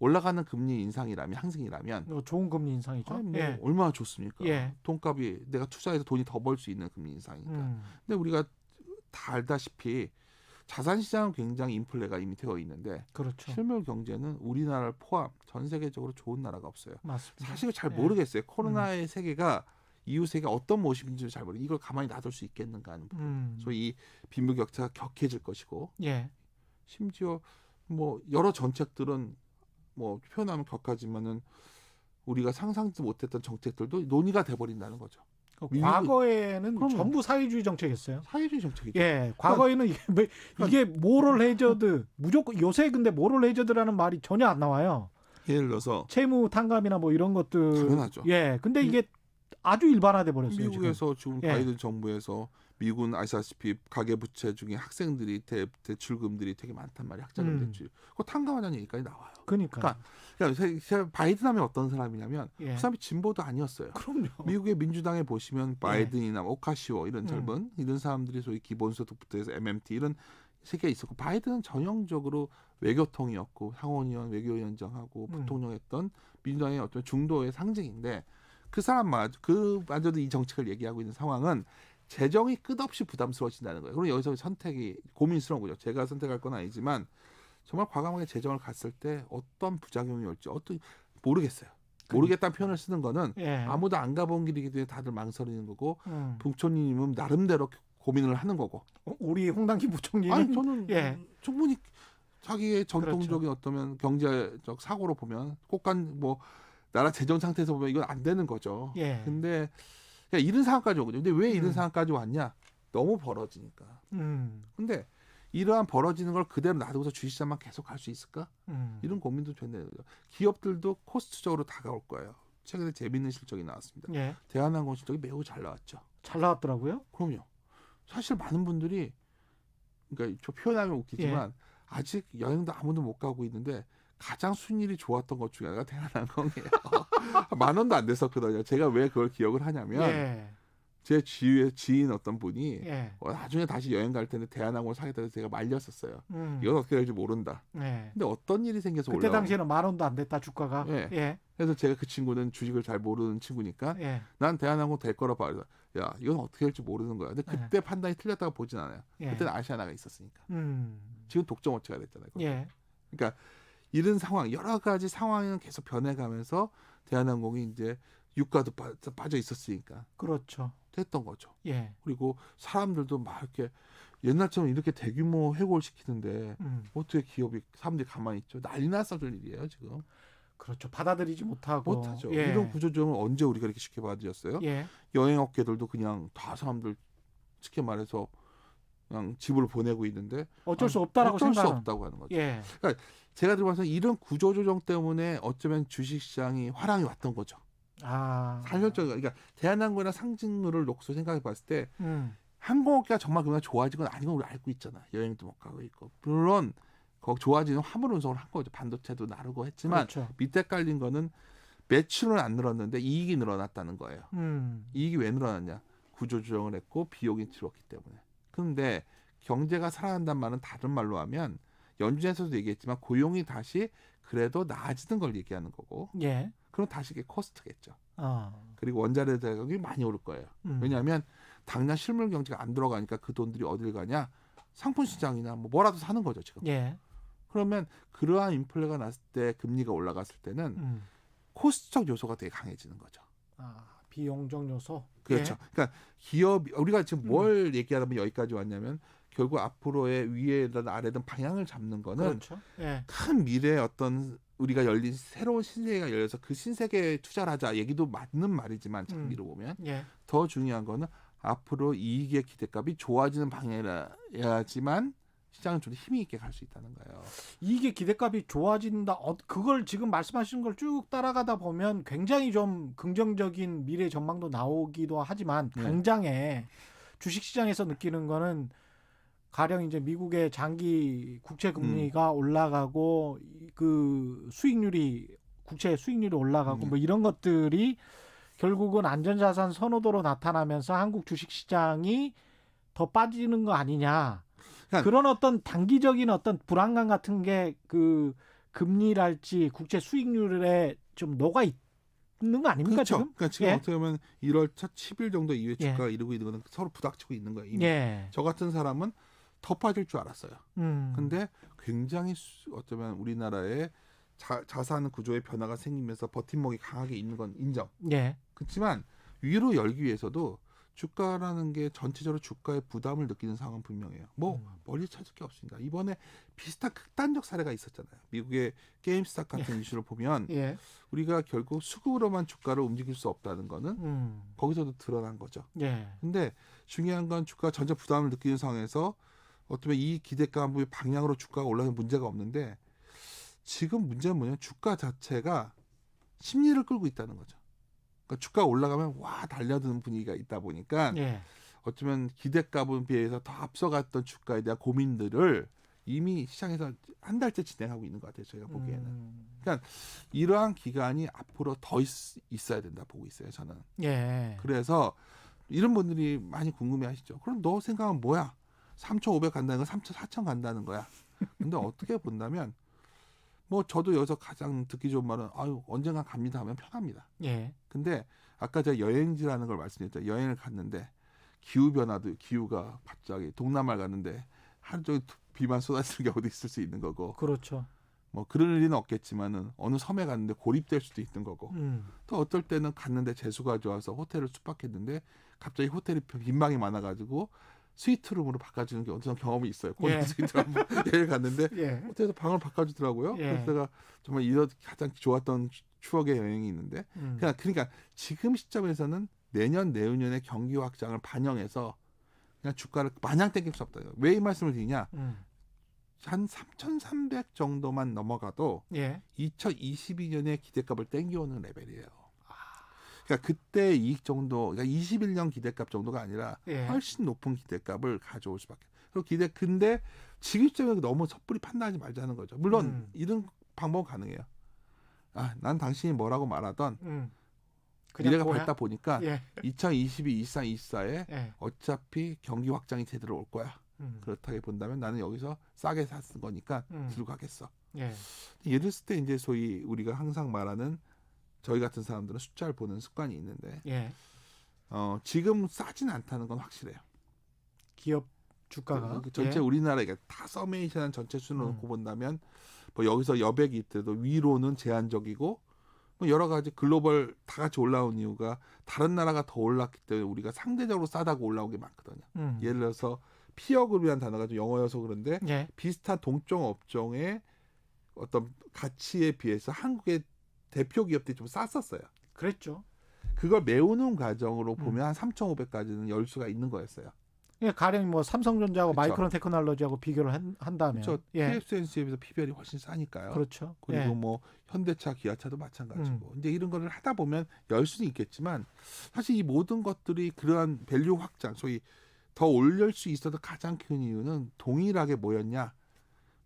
올라가는 금리 인상이라면 항승이라면 좋은 금리 인상이죠. 뭐 예. 얼마나 좋습니까? 예. 돈값이 내가 투자해서 돈이 더 벌 수 있는 금리 인상이니까. 근데 우리가 다 알다시피 자산시장은 굉장히 인플레가 이미 되어 있는데 그렇죠. 실물 경제는 우리나라를 포함 전 세계적으로 좋은 나라가 없어요. 맞습니다. 사실 잘 예. 모르겠어요. 코로나의 세계가 이후 세계가 어떤 모습인지 잘 모르겠어요. 이걸 가만히 놔둘 수 있겠는가 하는 부분. 소위 이 빈부격차가 격해질 것이고 예. 심지어 뭐 여러 정책들은 뭐 표현하면 격하지만은 우리가 상상도 못했던 정책들도 논의가 돼버린다는 거죠. 과거에는 그럼요. 전부 사회주의 정책이었어요. 사회주의 정책이죠. 예, 과거에는 이게 모럴 해저드 무조건 요새 근데 모럴 해저드라는 말이 전혀 안 나와요. 예를 들어서 채무 탕감이나 뭐 이런 것들. 당연하죠. 예, 근데 이게 아주 일반화돼 버렸어요. 미국에서 지금 예. 바이든 정부에서 미국은 아시다시피 가계부채 중에 학생들이 대출금들이 되게 많단 말이에요. 학자금 대출. 그거 탕감하자는 얘기까지 나와요. 그러니까 그러니까 바이든 하면 어떤 사람이냐면 예. 그 사람이 진보도 아니었어요. 그럼요. 미국의 민주당에 보시면 바이든이나 오카시오 이런 젊은 이런 사람들이 소위 기본소득부터 해서 MMT 이런 세계가 있었고 바이든은 전형적으로 외교통이었고 상원의원 외교위원장하고 부통령했던 민주당의 어떤 중도의 상징인데 그 사람마저도 이 정책을 얘기하고 있는 상황은 재정이 끝없이 부담스러워진다는 거예요. 그럼 여기서 선택이 고민스러운 거죠. 제가 선택할 건 아니지만 정말 과감하게 재정을 갔을 때 어떤 부작용이 올지 모르겠어요. 모르겠다는 표현을 쓰는 거는 예. 아무도 안 가본 길이기 때문에 다들 망설이는 거고 부총리님은 나름대로 고민을 하는 거고. 우리 홍당기 부총리는 아니 저는 예. 충분히 자기의 전통적인 어떤 경제적 사고로 보면 뭐 나라 재정 상태에서 보면 이건 안 되는 거죠. 예. 근데 이런 상황까지 오거든요. 근데 왜 이런 상황까지 왔냐? 너무 벌어지니까. 근데 이러한 벌어지는 걸 그대로 놔두고서 주식시장만 계속 할 수 있을까? 이런 고민도 된다는 거죠. 기업들도 코스트적으로 다가올 거예요. 최근에 재미있는 실적이 나왔습니다. 예. 대한항공 실적이 매우 잘 나왔죠. 잘 나왔더라고요. 그럼요. 사실 많은 분들이 그러니까 저 표현하면 웃기지만 아직 여행도 아무도 못 가고 있는데 가장 순일이 좋았던 것 중에 하나가 대한항공이에요. 10,000원도 안 됐었거든요. 제가 왜 그걸 기억을 하냐면 예. 제 지인 어떤 분이 예. 나중에 다시 여행 갈 텐데 대한항공을 사겠다고 해서 제가 말렸었어요. 음. 이건 어떻게 될지 모른다. 예. 근데 어떤 일이 생겨서 그때 올라온 당시에는 10,000원도 안 됐다 주가가. 예. 예. 그래서 제가 그 친구는 주식을 잘 모르는 친구니까 예. 난 대한항공 될 거라 봐. 야 이건 어떻게 될지 모르는 거야. 근데 그때 판단이 틀렸다고 보진 않아요. 예. 그때는 아시아나가 있었으니까. 지금 독점업체가 됐잖아요. 예. 그러니까 이런 상황 여러 가지 상황은 계속 변해가면서 대한항공이 이제 유가도 빠져 있었으니까 그렇죠. 됐던 거죠. 예. 그리고 사람들도 막 이렇게 옛날처럼 이렇게 대규모 해고를 시키는데 어떻게 사람들이 가만히 있죠? 난리 났었을 일이에요 지금. 그렇죠. 받아들이지 못하고. 못하죠. 예. 이런 구조조정을 언제 우리가 이렇게 쉽게 받아들였어요? 예. 여행업계들도 그냥 다 사람들 쉽게 말해서 그냥 집으로 보내고 있는데 어쩔 수 없다라고 어쩔 수 생각하는. 없다고 하는 거죠. 예. 제가 들어봐서 이런 구조조정 때문에 어쩌면 주식시장이 화랑이 왔던 거죠. 산설적 그러니까 대한항공이나 상징물을 놓고서 생각해 봤을 때 항공업계가 정말 그냥 좋아진 건 아닌 걸 우리 알고 있잖아. 여행도 못 가고 있고 물론 거기 좋아지는 화물 운송을 한 거죠. 반도체도 나르고 했지만 그렇죠. 밑에 깔린 거는 매출은 안 늘었는데 이익이 늘어났다는 거예요. 이익이 왜 늘어났냐? 구조조정을 했고 비용이 줄었기 때문에. 그런데 경제가 살아난다는 말은 다른 말로 하면 연준에서도 얘기했지만 고용이 다시 그래도 나아지는 걸 얘기하는 거고. 예. 그럼 다시 이게 코스트겠죠. 그리고 원자재 가격이 많이 오를 거예요. 왜냐하면 당장 실물 경제가 안 들어가니까 그 돈들이 어딜 가냐? 상품 시장이나 뭐라도 사는 거죠 지금. 예. 그러면 그러한 인플레가 났을 때 금리가 올라갔을 때는 코스트적 요소가 되게 강해지는 거죠. 비용적 요소. 그렇죠. 그러니까 기업 우리가 지금 뭘 얘기하다 보면 여기까지 왔냐면 결국 앞으로의 위에든 아래든 방향을 잡는 거는 그렇죠. 예. 큰 미래의 어떤 우리가 열린 새로운 신세계가 열려서 그 신세계에 투자를 하자 얘기도 맞는 말이지만 장기로 보면 예. 더 중요한 거는 앞으로 이익의 기대값이 좋아지는 방향이라야지만 시장은 좀 힘이 있게 갈 수 있다는 거예요. 이게 기대값이 좋아진다. 그걸 지금 말씀하시는 걸 쭉 따라가다 보면 굉장히 좀 긍정적인 미래 전망도 나오기도 하지만 네. 당장에 주식시장에서 느끼는 거는 가령 이제 미국의 장기 국채 금리가 올라가고 그 수익률이 국채 수익률이 올라가고 뭐 이런 것들이 결국은 안전자산 선호도로 나타나면서 한국 주식시장이 더 빠지는 거 아니냐. 그러니까 그런 어떤 단기적인 어떤 불안감 같은 게 그 금리랄지 국채 수익률에 좀 녹아 있는 거 아닙니까 그렇죠. 지금? 그러니까 지금 예. 어떻게 보면 1월 첫 10일 정도 이후에 예. 주가가 이러고 있는 거는 서로 부닥치고 있는 거예요. 이미. 예. 저 같은 사람은 더 빠질 줄 알았어요. 근데 굉장히 어쩌면 우리나라의 자산 구조의 변화가 생기면서 버팀목이 강하게 있는 건 인정. 예. 그렇지만 위로 열기 위해서도 주가라는 게 전체적으로 주가의 부담을 느끼는 상황은 분명해요. 머리 찾을 게 없습니다. 이번에 비슷한 극단적 사례가 있었잖아요. 미국의 게임스탑 같은 이슈를 보면 예. 우리가 결국 수급으로만 주가를 움직일 수 없다는 거는 거기서도 드러난 거죠. 예. 근데 중요한 건 주가 전체 부담을 느끼는 상황에서 어쩌면 이 기대감의 방향으로 주가가 올라가는 문제가 없는데 지금 문제는 뭐냐면 주가 자체가 심리를 끌고 있다는 거죠. 그러니까 주가가 올라가면 와 달려드는 분위기가 있다 보니까 예. 어쩌면 기대값에 비해서 더 앞서갔던 주가에 대한 고민들을 이미 시장에서 한 달째 진행하고 있는 것 같아요. 저희가 보기에는. 그러니까 이러한 기간이 앞으로 더 있어야 된다 보고 있어요. 저는. 예. 그래서 이런 분들이 많이 궁금해하시죠. 그럼 너 생각은 뭐야? 3,500 간다는 건 3,000, 4,000 간다는 거야. 근데 어떻게 본다면 뭐 저도 여기서 가장 듣기 좋은 말은 언젠가 갑니다 하면 편합니다. 예. 근데 아까 제가 여행지라는 걸 말씀드렸죠. 여행을 갔는데 기후가 갑자기 동남아를 갔는데 하루 종일 비만 쏟아지는 경우도 있을 수 있는 거고. 그렇죠. 뭐 그럴 일은 없겠지만은 어느 섬에 갔는데 고립될 수도 있는 거고. 또 어떨 때는 갔는데 재수가 좋아서 호텔을 숙박했는데 갑자기 호텔이 빈방이 많아가지고 스위트룸으로 바꿔주는 경험이 있어요. 고립 스위트룸 여행 갔는데 호텔에서 방을 바꿔주더라고요. 그래서 제가 정말 이런 가장 좋았던 추억의 여행이 있는데 그러니까 지금 시점에서는 내년의 경기 확장을 반영해서 그냥 주가를 마냥 땡길 수 없다. 왜 이 말씀을 드리냐? 한 3,300 정도만 넘어가도 2022년에 기대값을 땡겨오는 레벨이에요. 그러니까 그때 이익 정도, 그러니까 21년 기대값 정도가 아니라 훨씬 높은 기대값을 가져올 수밖에. 그리고 근데 지금 시점에 너무 섣불리 판단하지 말자는 거죠. 물론 이런 방법은 가능해요. 난 당신이 뭐라고 말하던 미래가 밝다 보니까 2022, 23, 24에 어차피 경기 확장이 제대로 올 거야. 그렇다고 본다면 나는 여기서 싸게 샀은 거니까 들고 가겠어. 이랬을 때 이제 소위 우리가 항상 말하는 저희 같은 사람들은 숫자를 보는 습관이 있는데 지금 싸진 않다는 건 확실해요. 기업 주가가 전체 우리나라 다 서메이션한 전체 수준을 놓고 본다면 뭐 여기서 여백이 있더라도 위로는 제한적이고 뭐 여러 가지 글로벌 다 같이 올라온 이유가 다른 나라가 더 올랐기 때문에 우리가 상대적으로 싸다고 올라온 게 많거든요. 예를 들어서 피어그룹이라는 단어가 좀 영어여서 그런데 비슷한 동종 업종의 어떤 가치에 비해서 한국의 대표 기업들이 좀 쌌었어요. 그랬죠. 그걸 메우는 과정으로 보면 한 3,500까지는 열 수가 있는 거였어요. 가령 뭐 삼성전자하고 그렇죠. 마이크론 테크놀로지하고 비교를 한다면 그렇죠. TSMC에 PBR이 훨씬 싸니까요. 그렇죠. 그리고 뭐 현대차, 기아차도 마찬가지고. 이제 이런 거를 하다 보면 열 수는 있겠지만 사실 이 모든 것들이 그러한 밸류 확장, 소위 더 올릴 수 있어도 가장 큰 이유는 동일하게 뭐였냐?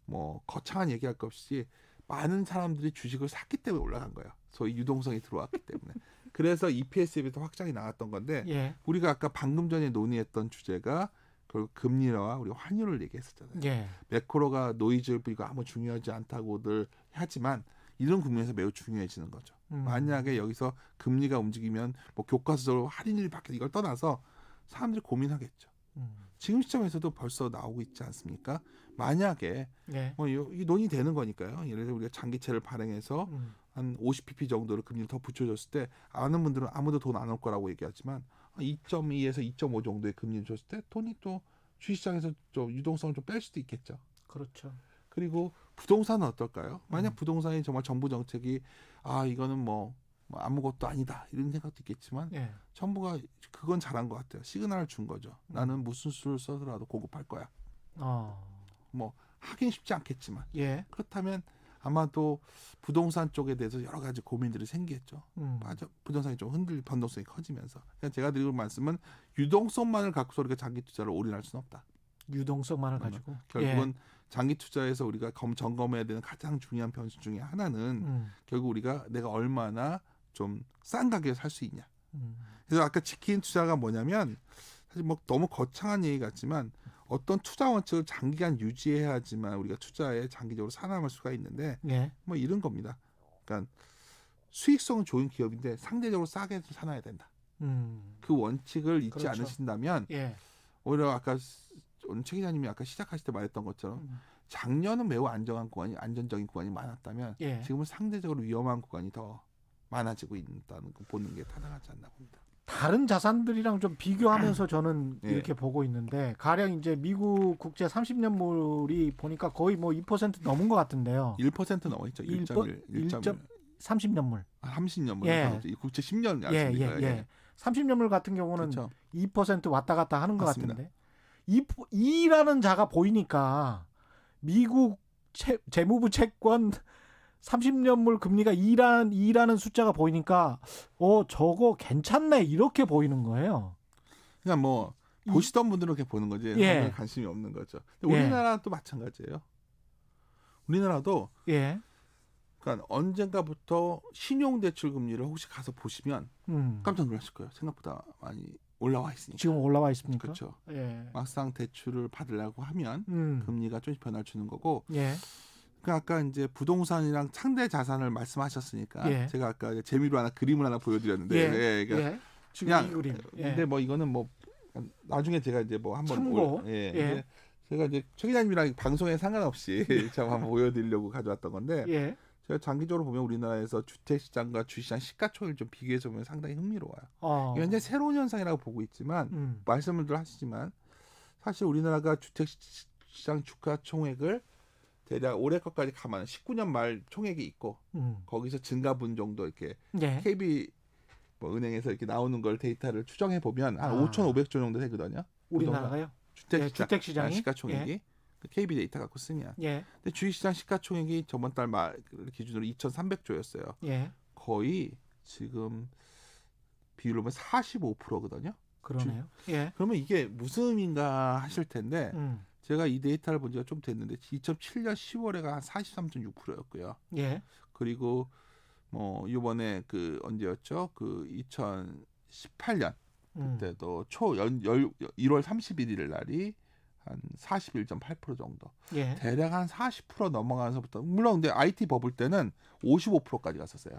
뭐 거창한 얘기할 것 없이 많은 사람들이 주식을 샀기 때문에 올라간 거예요. 소위 유동성이 들어왔기 때문에. 그래서 EPS에 비해서 확장이 나왔던 건데 우리가 아까 방금 전에 논의했던 주제가 결국 금리와 우리 환율을 얘기했었잖아요. 매크로가 노이즈를 비고 아무 중요하지 않다고들 하지만 이런 국면에서 매우 중요해지는 거죠. 만약에 여기서 금리가 움직이면 뭐 교과서적으로 할인율이 바뀌어 이걸 떠나서 사람들이 고민하겠죠. 지금 시점에서도 벌써 나오고 있지 않습니까? 만약에 예. 뭐 이 논의되는 거니까요. 예를 들어 우리가 장기채를 발행해서 한 50pp 정도를 금리를 더 붙여줬을 때 아는 분들은 아무도 돈 안 올 거라고 얘기하지만 2.2에서 2.5 정도의 금리를 줬을 때 돈이 또 주식시장에서 좀 유동성을 좀 뺄 수도 있겠죠. 그렇죠. 그리고 부동산은 어떨까요? 만약 부동산이 정말 정부 정책이 이거는 뭐 아무것도 아니다 이런 생각도 있겠지만 예. 정부가 그건 잘한 것 같아요. 시그널을 준 거죠. 나는 무슨 수를 써서라도 공급할 거야. 뭐 하긴 쉽지 않겠지만 예. 그렇다면 아마도 부동산 쪽에 대해서 여러 가지 고민들이 생기겠죠. 맞아. 부동산이 좀 변동성이 커지면서. 그러니까 제가 드리는 말씀은 유동성만을 갖고서 우리가 장기 투자를 올인할 수는 없다. 유동성만을 가지고. 결국은 장기 투자에서 우리가 점검해야 되는 가장 중요한 변수 중에 하나는 결국 우리가 내가 얼마나 좀 싼 가격에 살 수 있냐. 그래서 아까 지킨 투자가 뭐냐면 사실 뭐 너무 거창한 얘기 같지만 어떤 투자 원칙을 장기간 유지해야지만 우리가 투자에 장기적으로 살아남을 수가 있는데 예. 뭐 이런 겁니다. 그러니까 수익성은 좋은 기업인데 상대적으로 싸게 사놔야 된다. 그 원칙을 잊지 그렇죠. 않으신다면 예. 오히려 오히려 아까 오늘 최 기자님이 아까 시작하실 때 말했던 것처럼 작년은 매우 안정적인 구간이 많았다면 예. 지금은 상대적으로 위험한 구간이 더 많아지고 있다는 거 보는 게 타당하지 않나 봅니다. 다른 자산들이랑 좀 비교하면서 저는 예. 이렇게 보고 있는데 가령 이제 미국 국제 30년물이 보니까 거의 뭐 2% 넘은 것 같은데요. 1% 넘어있죠. 1.1. 30년물. 30년물. 예. 국제 10년 예, 아닙니까? 예. 30년물 같은 경우는 그렇죠. 2% 왔다 갔다 하는 것 맞습니다. 같은데 2라는 자가 보이니까 미국 재무부 채권 30년물 금리가 2라는 숫자가 보이니까 저거 괜찮네 이렇게 보이는 거예요. 그냥 뭐 보시던 분들은 그렇게 보는 거지. 예. 관심이 없는 거죠. 근데 우리나라도 마찬가지예요. 우리나라도 예. 그러니까 언젠가부터 신용대출 금리를 혹시 가서 보시면 깜짝 놀라실 거예요. 생각보다 많이 올라와 있으니까. 지금 올라와 있습니까? 그렇죠. 예. 막상 대출을 받으려고 하면 금리가 조금씩 변화를 주는 거고. 예. 그 아까 이제 부동산이랑 상대 자산을 말씀하셨으니까 예. 제가 아까 재미로 그림을 하나 보여드렸는데 예. 그러니까 예. 지금 그냥 이 그림. 예. 근데 뭐 이거는 뭐 나중에 제가 이제 뭐 한번 참고. 예. 예. 제가 이제 최 기자님이랑 방송에 상관없이 제가 한번 보여드리려고 가져왔던 건데 예. 제가 장기적으로 보면 우리나라에서 주택시장과 주시장 시가총액을 좀 비교해서 보면 상당히 흥미로워요. 이게 현재 새로운 현상이라고 보고 있지만 말씀을 늘 하시지만 사실 우리나라가 주택시장 주가총액을 대략 올해 것까지 가면 19년 말 총액이 있고 거기서 증가분 정도 이렇게 예. KB 뭐 은행에서 이렇게 나오는 걸 데이터를 추정해 보면 한 5,500조 정도 되거든요. 우리나라가요? 주택시장이 시가총액이 그 KB 데이터 갖고 쓰면. 예. 근데 주식시장 시가총액이 저번 달 말 기준으로 2,300조였어요. 예. 거의 지금 비율로 보면 45%거든요. 그러네요. 예. 그러면 이게 무슨 의미인가 하실 텐데 제가 이 데이터를 본 지가 좀 됐는데 2007년 10월에가 한 43.6%였고요. 예. 그리고 뭐 이번에 그 언제였죠? 그 2018년 그때도 1월 31일 날이 한 41.8% 정도. 예. 대략 한 40% 넘어가면서부터 물론 근데 IT 버블 때는 55%까지 갔었어요.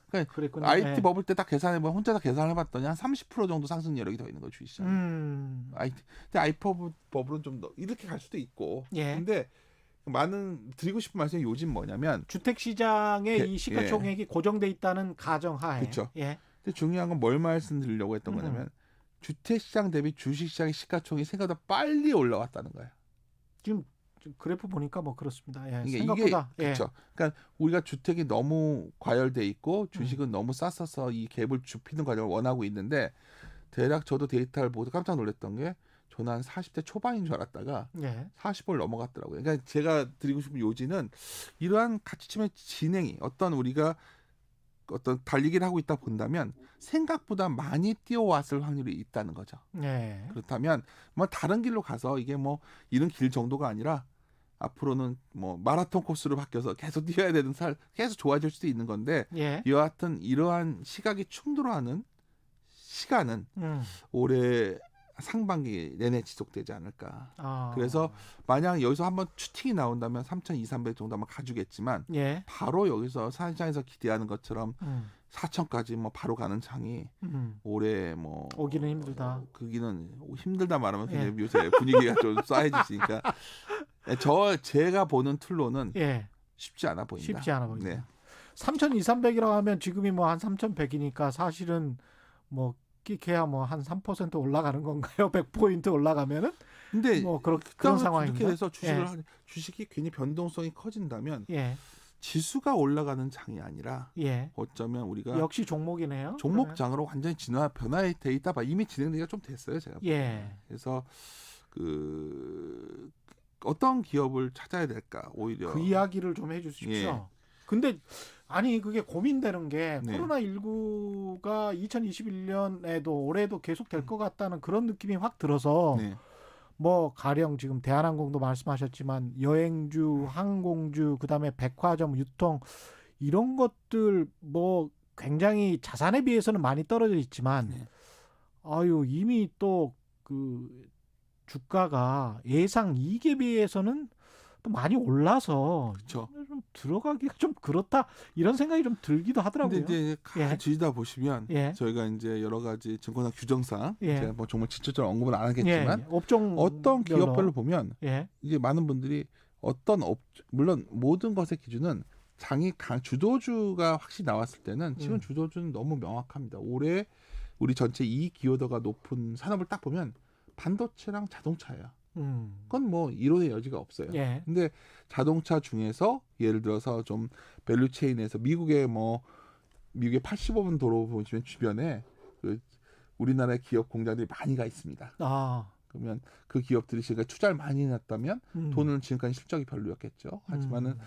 그러니까 그랬군요. IT 버블 때 딱 계산해보면 혼자 다 계산해봤더니 한 30% 정도 상승 여력이 더 있는 거죠 주식시장. 근데 IT 버블은 좀 더 이렇게 갈 수도 있고. 예. 근데 많은 드리고 싶은 말씀이 요즘 뭐냐면 주택 시장의 이 시가총액이 고정돼 있다는 가정하에. 그렇죠. 예. 근데 중요한 건 뭘 말씀드리려고 했던 거냐면 주택 시장 대비 주식 시장의 시가총액이 생각보다 빨리 올라왔다는 거예요. 지금 그래프 보니까 뭐 그렇습니다. 예. 이게 생각보다. 그렇죠. 그러니까 우리가 주택이 너무 과열돼 있고 주식은 너무 쌌어서 이 갭을 좁히는 과정을 원하고 있는데 대략 저도 데이터를 보고 깜짝 놀랐던 게 저는 한 40대 초반인 줄 알았다가 40을 넘어갔더라고요. 그러니까 제가 드리고 싶은 요지는 이러한 가치침의 진행이 우리가 어떤 달리기를 하고 있다 본다면 생각보다 많이 뛰어왔을 확률이 있다는 거죠. 네. 그렇다면 뭐 다른 길로 가서 이게 뭐 이런 길 정도가 아니라 앞으로는 뭐 마라톤 코스로 바뀌어서 계속 뛰어야 되는 계속 좋아질 수도 있는 건데 여하튼 이러한 시각이 충돌하는 시간은 올해 상반기 내내 지속되지 않을까. 아. 그래서 만약 여기서 한번 추팅이 나온다면 3,200 정도 아마 가주겠지만 예. 바로 여기서 시장에서 기대하는 것처럼 음. 4천까지 뭐 바로 가는 장이 음. 올해 뭐 오기는 힘들다. 그기는 힘들다 말하면 예. 굉장히 요새 분위기가 좀 싸해지니까 제가 보는 툴로는 예. 쉽지 않아 보인다. 쉽지 않아 보인다. 네. 3,200이라고 하면 지금이 뭐 한 3,100이니까 사실은 뭐 끼케야 뭐 한 3% 올라가는 건가요? 100포인트 올라가면은 근데 뭐 그런 이렇게 상황인가? 해서 주식이 괜히 변동성이 커진다면 예. 지수가 올라가는 장이 아니라 예. 어쩌면 우리가 역시 종목이네요. 종목장으로 완전히 변화돼 있다 봐. 이미 진행되기가 좀 됐어요, 제가. 예. 그래서 어떤 기업을 찾아야 될까 오히려 그 이야기를 좀 해주십시오. 예. 근데 아니 그게 고민되는 게 네. 코로나19가 2021년에도 올해도 계속 될 것 같다는 그런 느낌이 확 들어서 네. 뭐 가령 지금 대한항공도 말씀하셨지만 여행주, 항공주, 그다음에 백화점, 유통 이런 것들 뭐 굉장히 자산에 비해서는 많이 떨어져 있지만 네. 아유 이미 또 그 주가가 예상 이익에 비해서는 또 많이 올라서 그렇죠. 좀 들어가기가 좀 그렇다 이런 생각이 좀 들기도 하더라고요. 근데 이제 예. 가지다 보시면 예. 저희가 이제 여러 가지 증권사 규정상 예. 제가 뭐 정말 직접적으로 언급은 안 예, 하겠지만 업종 어떤 기업별로 보면 예. 이제 많은 분들이 물론 모든 것의 기준은 주도주가 확실히 나왔을 때는 지금 주도주는 너무 명확합니다. 올해 우리 전체 이익 기여도가 높은 산업을 딱 보면 반도체랑 자동차예요. 그건 뭐 이론의 여지가 없어요. 예. 근데 자동차 중에서 예를 들어서 좀 밸류체인에서 미국의 85번 도로 보시면 주변에 우리나라의 기업 공장들이 많이 가 있습니다. 아. 그러면 그 기업들이 지금 투자를 많이 했다면 음. 돈은 지금까지 실적이 별로였겠죠. 하지만은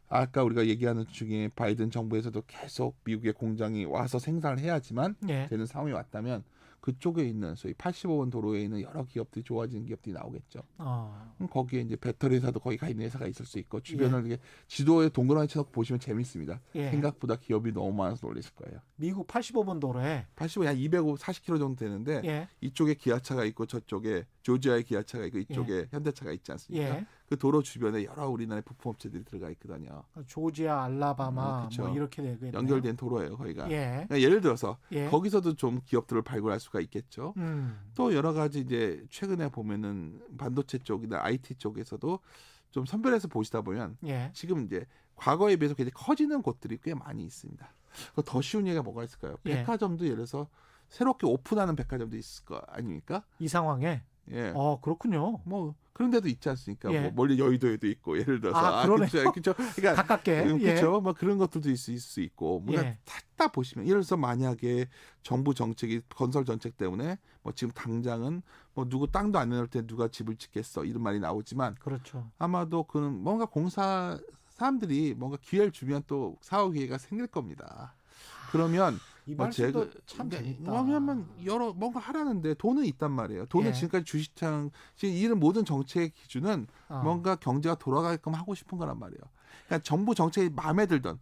아까 우리가 얘기하는 중에 바이든 정부에서도 계속 미국의 공장이 와서 생산을 해야지만 예. 되는 상황이 왔다면 그쪽에 있는 소위 85번 도로에 있는 여러 기업들이 좋아지는 기업들이 나오겠죠. 그럼 거기에 이제 배터리 회사도 거기 가 있는 회사가 있을 수 있고 주변을 이렇게 지도에 동그라미 쳐서 보시면 재밌습니다. 예. 생각보다 기업이 너무 많아서 놀라실 거예요. 미국 85번 도로에 85한 240km 정도 되는데 예. 이쪽에 기아차가 있고 저쪽에 조지아의 기아차가 있고 이쪽에 현대차가 있지 않습니까? 예. 그 도로 주변에 여러 우리나라의 부품업체들이 들어가 있거든요. 조지아, 알라바마 그쵸. 뭐 이렇게 되겠네요. 연결된 도로예요, 거기가. 예. 그러니까 예를 들어서 예. 거기서도 좀 기업들을 발굴할 수가 있겠죠. 또 여러 가지 이제 최근에 보면은 반도체 쪽이나 IT 쪽에서도 좀 선별해서 보시다 보면 예. 지금 이제 과거에 비해서 굉장히 커지는 곳들이 꽤 많이 있습니다. 더 쉬운 얘기가 뭐가 있을까요? 예. 백화점도 예를 들어서 새롭게 오픈하는 백화점도 있을 거 아닙니까? 이 상황에 예. 그렇군요. 뭐 그런 데도 있지 않습니까? 예. 뭐 멀리 여의도에도 있고 예를 들어서 그러네요. 그렇죠. 그러니까 가깝게. 그렇죠. 뭐 그런 것들도 있을 수 있고 뭔가 예. 찾다 보시면 예를 들어서 만약에 정부 정책이 건설 정책 때문에 뭐 지금 당장은 뭐 누구 땅도 안 내놓을 때 누가 집을 짓겠어 이런 말이 나오지만 그렇죠. 아마도 그는 뭔가 사람들이 뭔가 기회를 주면 또 사업 기회가 생길 겁니다. 그러면 이 뭐 말씀도 참 재밌다. 왜냐하면 뭔가 하라는데 돈은 있단 말이에요. 돈은 예. 지금까지 주식시장 지금 이런 모든 정책의 기준은 어. 뭔가 경제가 돌아가게끔 하고 싶은 거란 말이에요. 그러니까 정부 정책이 마음에 들던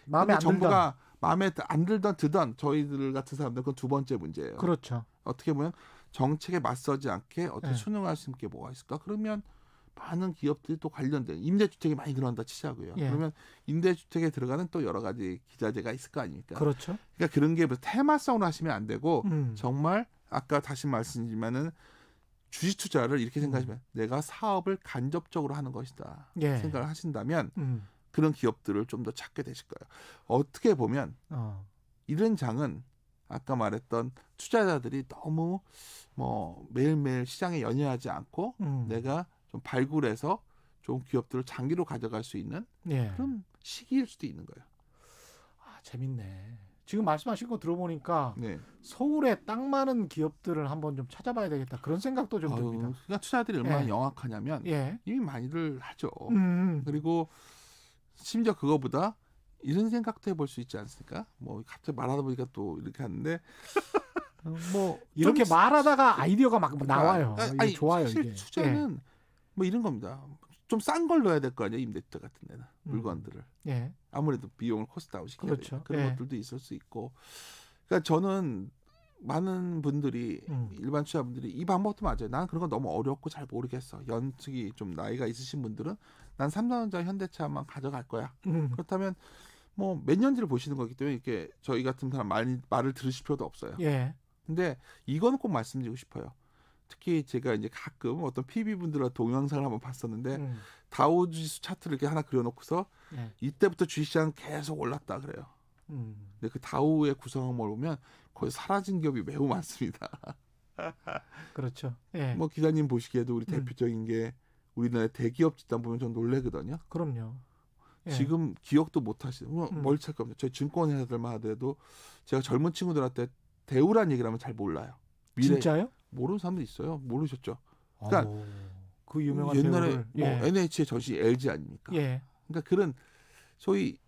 마음에 안 정부가 마음에 안 들던 드던 저희들 같은 사람들 그건 두 번째 문제예요. 그렇죠. 어떻게 보면 정책에 맞서지 않게 어떻게 예. 순응할 수 있는 게 뭐가 있을까? 그러면 많은 기업들이 또 관련된 임대주택이 많이 들어간다 치자고요. 예. 그러면 임대주택에 들어가는 또 여러 가지 기자재가 있을 거 아닙니까? 그렇죠. 그러니까 그런 게 테마성으로 하시면 안 되고 정말 아까 다시 말씀드리면은 주식 투자를 이렇게 생각하시면 내가 사업을 간접적으로 하는 것이다 예. 생각을 하신다면 그런 기업들을 좀 더 찾게 되실 거예요. 어떻게 보면 이런 장은 아까 말했던 투자자들이 너무 뭐 매일매일 시장에 연연하지 않고 내가 좀 발굴해서 좀 기업들을 장기로 가져갈 수 있는 예. 그런 시기일 수도 있는 거예요. 재밌네. 지금 말씀하신 거 들어보니까 네. 서울에 딱 많은 기업들을 한번 좀 찾아봐야 되겠다. 그런 생각도 좀 듭니다. 그러니까 투자들이 얼마나 예. 영악하냐면 예. 이미 많이들 하죠. 음. 그리고 심지어 그거보다 이런 생각도 해볼 수 있지 않습니까? 뭐 갑자기 말하다 보니까 또 이렇게 하는데 뭐 이렇게 좀 말하다가 아이디어가 막 나와요. 아니, 이게 좋아요. 사실 이게. 투자는 뭐 이런 겁니다. 좀 싼 걸 넣어야 될 거 아니에요. 임대주택 같은 데는 물건들을 예. 아무래도 비용을 코스트 아웃 시켜야 그렇죠. 되니까 그런 예. 것들도 있을 수 있고. 그러니까 저는 많은 분들이 일반 투자분들이 이 방법도 맞아요. 난 그런 거 너무 어렵고 잘 모르겠어. 연식이 좀 나이가 있으신 분들은 난 삼성전자, 현대차만 가져갈 거야. 그렇다면 뭐 몇 년지를 보시는 거기 때문에 이렇게 저희 같은 사람 말을 들으실 필요도 없어요. 예. 근데 이거는 꼭 말씀드리고 싶어요. 특히 제가 이제 가끔 어떤 PB 분들과 동영상을 한번 봤었는데 다우지수 차트를 이렇게 하나 그려놓고서 예. 이때부터 주식시장 계속 올랐다 그래요. 근데 그 다우의 구성원을 보면 거의 사라진 기업이 매우 많습니다. 그렇죠. 예. 뭐 기자님 보시기에도 우리 대표적인 게 우리나라 대기업 집단 보면 전 놀래거든요. 그럼요. 예. 지금 기억도 못 하시는 멀리 찰 겁니다. 저희 증권회사들만 하더라도 제가 젊은 친구들한테 대우란 얘기를 하면 잘 몰라요. 진짜요? 모르는 사람도 있어요. 모르셨죠? 그러니까 그 유명한 옛날에 배우를. 뭐 예. NH의 전시 LG 아닙니까? 예. 그러니까 그런 소위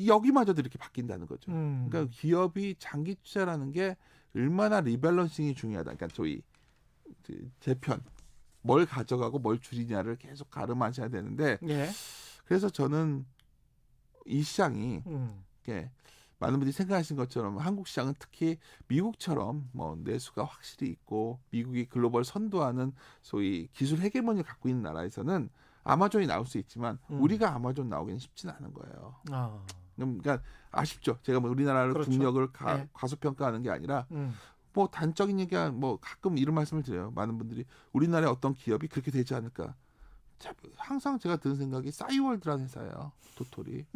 여기마저도 이렇게 바뀐다는 거죠. 그러니까 기업이 장기 투자라는 게 얼마나 리밸런싱이 중요하다. 그러니까 소위 재편 뭘 가져가고 뭘 줄이냐를 계속 가름하셔야 되는데 예. 그래서 저는 이 시장이 이렇게 많은 분들이 생각하시는 것처럼 한국 시장은 특히 미국처럼 뭐 내수가 확실히 있고 미국이 글로벌 선도하는 소위 기술 헤게모니를 갖고 있는 나라에서는 아마존이 나올 수 있지만 우리가 아마존 나오기는 쉽지는 않은 거예요. 아. 그러니까 아쉽죠. 제가 뭐 우리나라를 그렇죠. 국력을 네. 과소평가하는 게 아니라 뭐 단적인 얘기야 뭐 가끔 이런 말씀을 드려요. 많은 분들이 우리나라의 어떤 기업이 그렇게 되지 않을까. 항상 제가 드는 생각이 싸이월드라는 회사예요. 도토리.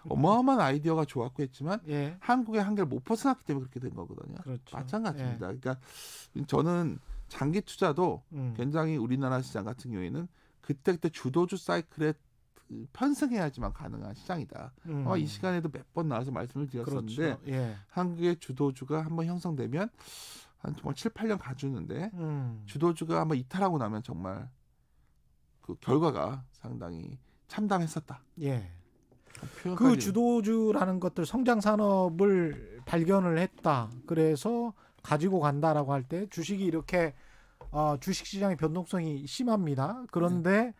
어마어마한 아이디어가 좋았고 했지만 예. 한국의 한계를 못 벗어났기 때문에 그렇게 된 거거든요. 그렇죠. 마찬가지입니다. 그러니까 저는 장기 투자도 굉장히 우리나라 시장 같은 경우에는 그때그때 주도주 사이클에 편승해야지만 가능한 시장이다. 아마 이 시간에도 몇 번 나와서 말씀을 드렸었는데 그렇죠. 예. 한국의 주도주가 한번 형성되면 한 정말 7, 8년 가주는데 주도주가 한번 이탈하고 나면 정말 그 결과가 상당히 참담했었다. 예. 그 표현까지. 주도주라는 것들 성장 산업을 발견을 했다. 그래서 가지고 간다라고 할 때 주식이 이렇게 주식 시장의 변동성이 심합니다. 그런데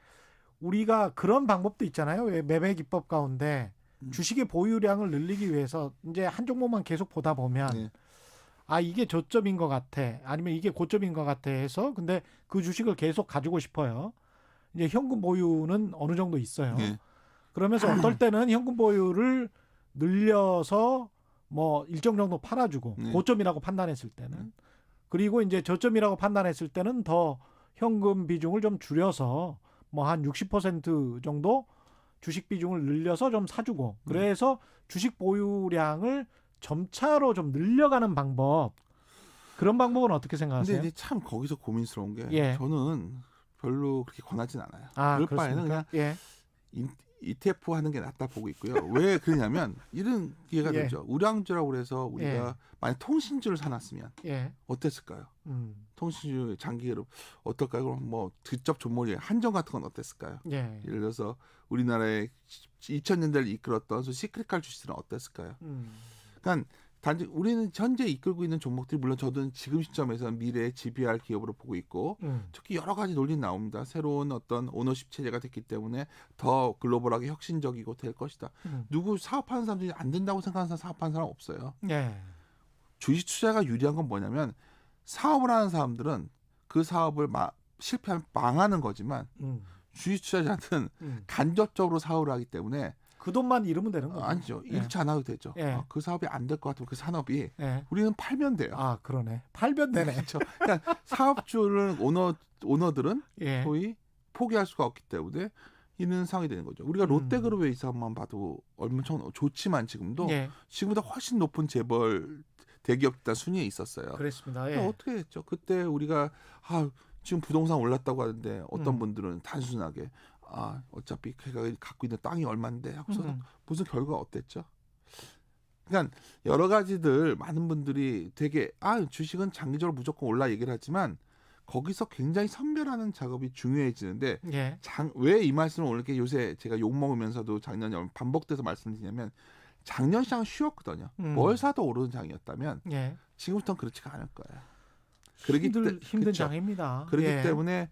우리가 그런 방법도 있잖아요. 왜 매매 기법 가운데 주식의 보유량을 늘리기 위해서 이제 한 종목만 계속 보다 보면 네. 아 이게 저점인 것 같아. 아니면 이게 고점인 것 같아 해서 근데 그 주식을 계속 가지고 싶어요. 이제 현금 보유는 어느 정도 있어요. 네. 그러면서 어떨 때는 현금 보유를 늘려서 뭐 일정 정도 팔아주고 네. 고점이라고 판단했을 때는 그리고 이제 저점이라고 판단했을 때는 더 현금 비중을 좀 줄여서 뭐 한 60% 정도 주식 비중을 늘려서 좀 사주고 그래서 주식 보유량을 점차로 좀 늘려가는 방법 그런 방법은 어떻게 생각하세요? 근데 이제 참 거기서 고민스러운 게 예. 저는 별로 그렇게 권하진 않아요. 아, 그럴 바에는 그렇습니까? 그냥 예. ETF 하는 게 낫다 보고 있고요. 왜 그러냐면 이런 기회가 예. 되죠. 우량주라고 그래서 우리가 예. 만약 통신주를 사놨으면 예. 어땠을까요? 음. 통신주 장기로 어떨까요? 그럼 뭐 직접 존머리 한정 같은 건 어땠을까요? 예. 예를 들어서 우리나라의 2000년대를 이끌었던 시크릿칼 주식들은 어땠을까요? 그러니까 단지 우리는 현재 이끌고 있는 종목들이 물론 저도 지금 시점에서는 미래의 GBR 기업으로 보고 있고 특히 여러 가지 논리 나옵니다. 새로운 어떤 오너십 체제가 됐기 때문에 더 글로벌하게 혁신적이고 될 것이다. 누구 사업하는 사람들이 안 된다고 생각하는 사람 사업하는 사람 없어요. 예. 주식 투자가 유리한 건 뭐냐면 사업을 하는 사람들은 그 사업을 실패하면 망하는 거지만 주식 투자자는 간접적으로 사업을 하기 때문에 그 돈만 잃으면 되는 거죠. 아니죠. 예. 잃지 않아도 되죠. 예. 그 사업이 안 될 것 같으면 그 산업이 예. 우리는 팔면 돼요. 아, 그러네. 팔면 되네. 그렇죠. 그러니까 사업주는 오너들은 예. 소위 포기할 수가 없기 때문에 있는 상황이 되는 거죠. 우리가 롯데그룹의 이 사업만 봐도 엄청 좋지만 지금도 예. 지금보다 훨씬 높은 재벌 대기업 일단 순위에 있었어요. 그렇습니다. 예. 그러니까 어떻게 했죠? 그때 우리가 지금 부동산 올랐다고 하는데 어떤 분들은 단순하게 어차피 걔가 갖고 있는 땅이 얼마인데 하고서 무슨 결과가 어땠죠? 그러니까 여러 가지들 많은 분들이 되게 주식은 장기적으로 무조건 올라 얘기를 하지만 거기서 굉장히 선별하는 작업이 중요해지는데 예. 왜 이 말씀을 오늘 이렇게 요새 제가 욕 먹으면서도 작년에 반복돼서 말씀드리냐면 작년 시장은 쉬웠거든요. 뭘 사도 오르는 장이었다면 예. 지금부터는 그렇지가 않을 거예요. 힘든 그쵸? 장입니다. 그렇기 예. 때문에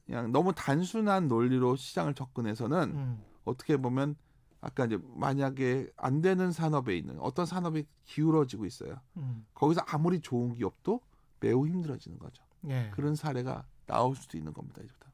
그냥 너무 단순한 논리로 시장을 접근해서는 어떻게 보면 아까 이제 만약에 안 되는 산업에 있는 어떤 산업이 기울어지고 있어요. 거기서 아무리 좋은 기업도 매우 힘들어지는 거죠. 예. 그런 사례가 나올 수도 있는 겁니다. 이제부터.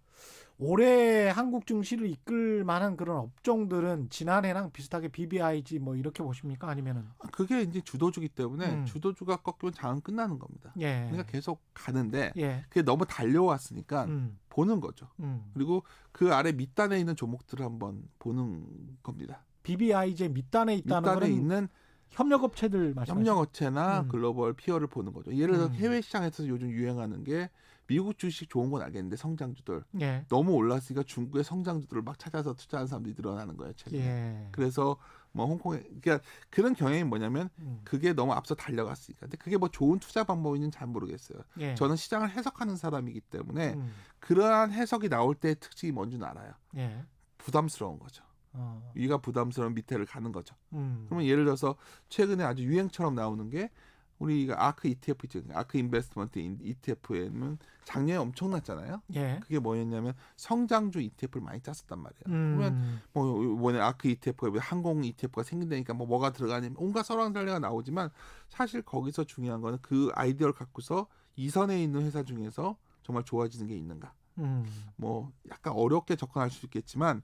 올해 한국 증시를 이끌 만한 그런 업종들은 지난해랑 비슷하게 BBIG 뭐 이렇게 보십니까? 아니면은 그게 이제 주도주기 때문에 주도주가 꺾이면 장은 끝나는 겁니다. 예. 그러니까 계속 가는데 예. 그게 너무 달려왔으니까 보는 거죠. 그리고 그 아래 밑단에 있는 종목들을 한번 보는 겁니다. BBIG 밑단에 있다는 밑단에 거는 있는 협력업체들 말씀하시죠? 협력업체나 글로벌 피어를 보는 거죠. 예를 들어 해외 시장에서 요즘 유행하는 게 미국 주식 좋은 건 알겠는데 성장주들 예. 너무 올랐으니까 중국의 성장주들을 막 찾아서 투자하는 사람들이 늘어나는 거예요. 최근에. 예. 그래서 뭐 홍콩에 그러니까 그런 경향이 뭐냐면 그게 너무 앞서 달려갔으니까. 근데 그게 뭐 좋은 투자 방법인지는 잘 모르겠어요. 예. 저는 시장을 해석하는 사람이기 때문에 그러한 해석이 나올 때의 특징이 뭔지는 알아요. 예. 부담스러운 거죠. 위가 부담스러운 밑에를 가는 거죠. 음. 그러면 예를 들어서 최근에 아주 유행처럼 나오는 게 우리가 아크 ETF 있죠. 아크 인베스트먼트 ETF에는 작년에 엄청났잖아요. 예. 그게 뭐였냐면 성장주 ETF를 많이 짰었단 말이에요. 그러면 뭐 이번에 아크 ETF가 항공 ETF가 생긴다니까 뭐가 들어가냐면 온갖 설왕설래가 나오지만 사실 거기서 중요한 거는 그 아이디어를 갖고서 이선에 있는 회사 중에서 정말 좋아지는 게 있는가. 뭐 약간 어렵게 접근할 수 있겠지만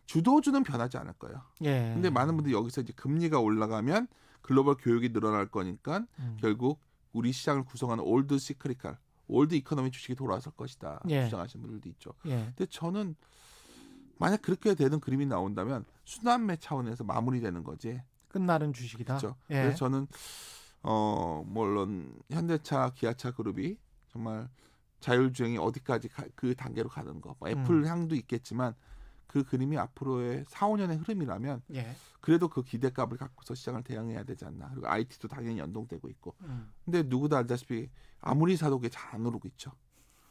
주도주는 변하지 않을 거예요. 예. 근데 많은 분들이 여기서 이제 금리가 올라가면 글로벌 교육이 늘어날 거니까 결국 우리 시장을 구성하는 올드 시크리칼, 올드 이코노미 주식이 돌아설 것이다. 예. 주장하시는 분들도 있죠. 예. 근데 저는 만약 그렇게 되는 그림이 나온다면 순환매 차원에서 마무리되는 거지. 끝나는 주식이다. 그렇죠. 예. 그래서 저는 물론 현대차, 기아차 그룹이 정말 자율주행이 어디까지 그 단계로 가는 거. 뭐 애플 향도 있겠지만 그 그림이 앞으로의 4, 5년의 흐름이라면 예. 그래도 그 기대값을 갖고서 시장을 대응해야 되지 않나. 그리고 IT도 당연히 연동되고 있고. 근데 누구도 알다시피 아무리 사도 그게 잘 안 오르고 있죠.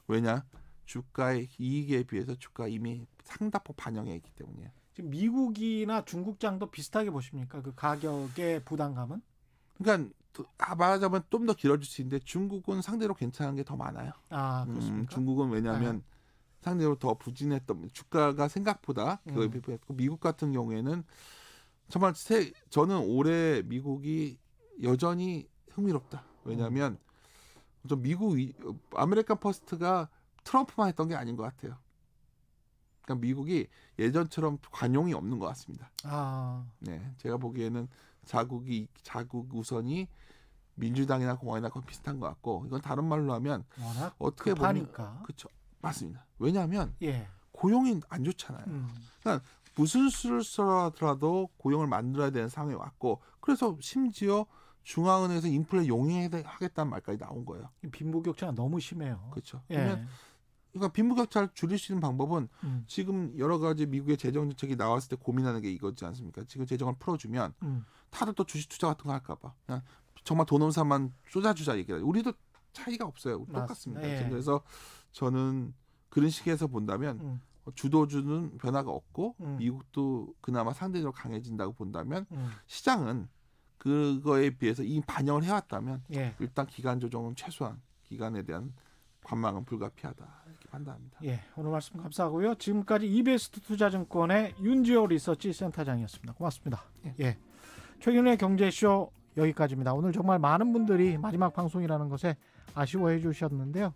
왜냐? 주가의 이익에 비해서 주가 이미 상당폭 반영해 있기 때문이에요. 지금 미국이나 중국장도 비슷하게 보십니까? 그 가격의 부담감은? 그러니까 말하자면 좀 더 길어질 수 있는데 중국은 상대로 괜찮은 게 더 많아요. 아, 그렇습니까? 중국은 왜냐하면 상대로 더 부진했던 주가가 생각보다 그거에 비교했고 미국 같은 경우에는 정말 저는 올해 미국이 여전히 흥미롭다. 왜냐하면 좀 아메리칸 퍼스트가 트럼프만 했던 게 아닌 것 같아요. 그러니까 미국이 예전처럼 관용이 없는 것 같습니다. 아, 네, 제가 보기에는 자국 우선이 민주당이나 공화당이나 거의 비슷한 것 같고 이건 다른 말로 하면 워낙 어떻게 보면 급하니까. 그렇죠. 맞습니다. 왜냐하면 예. 고용이 안 좋잖아요. 그러니까 무슨 수를 써라도 고용을 만들어야 되는 상황이 왔고 그래서 심지어 중앙은행에서 인플레 용인하겠다는 말까지 나온 거예요. 빈부격차가 너무 심해요. 그렇죠. 예. 그러면 그러니까 빈부격차를 줄일 수 있는 방법은 지금 여러 가지 미국의 재정 정책이 나왔을 때 고민하는 게 이거지 않습니까? 지금 재정을 풀어주면 다들 또 주식 투자 같은 거 할까 봐 그냥 정말 돈 없는 사람만 쏟아주자 얘기해요. 우리도 차이가 없어요. 우리 똑같습니다. 예. 그래서 저는 그런 식에서 본다면 주도주는 변화가 없고 미국도 그나마 상대적으로 강해진다고 본다면 시장은 그거에 비해서 이미 반영을 해왔다면 예. 일단 기간 조정은 최소한 기간에 대한 관망은 불가피하다 이렇게 판단합니다. 예, 오늘 말씀 감사하고요. 지금까지 이베스트 투자증권의 윤지호 리서치 센터장이었습니다. 고맙습니다. 예. 최근의 경제쇼 여기까지입니다. 오늘 정말 많은 분들이 마지막 방송이라는 것에 아쉬워해 주셨는데요.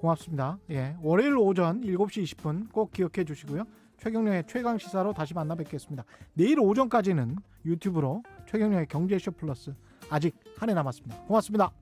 고맙습니다. 예, 월요일 오전 7시 20분 꼭 기억해 주시고요. 최경영의 최강시사로 다시 만나 뵙겠습니다. 내일 오전까지는 유튜브로 최경영의 경제쇼 플러스 아직 한 해 남았습니다. 고맙습니다.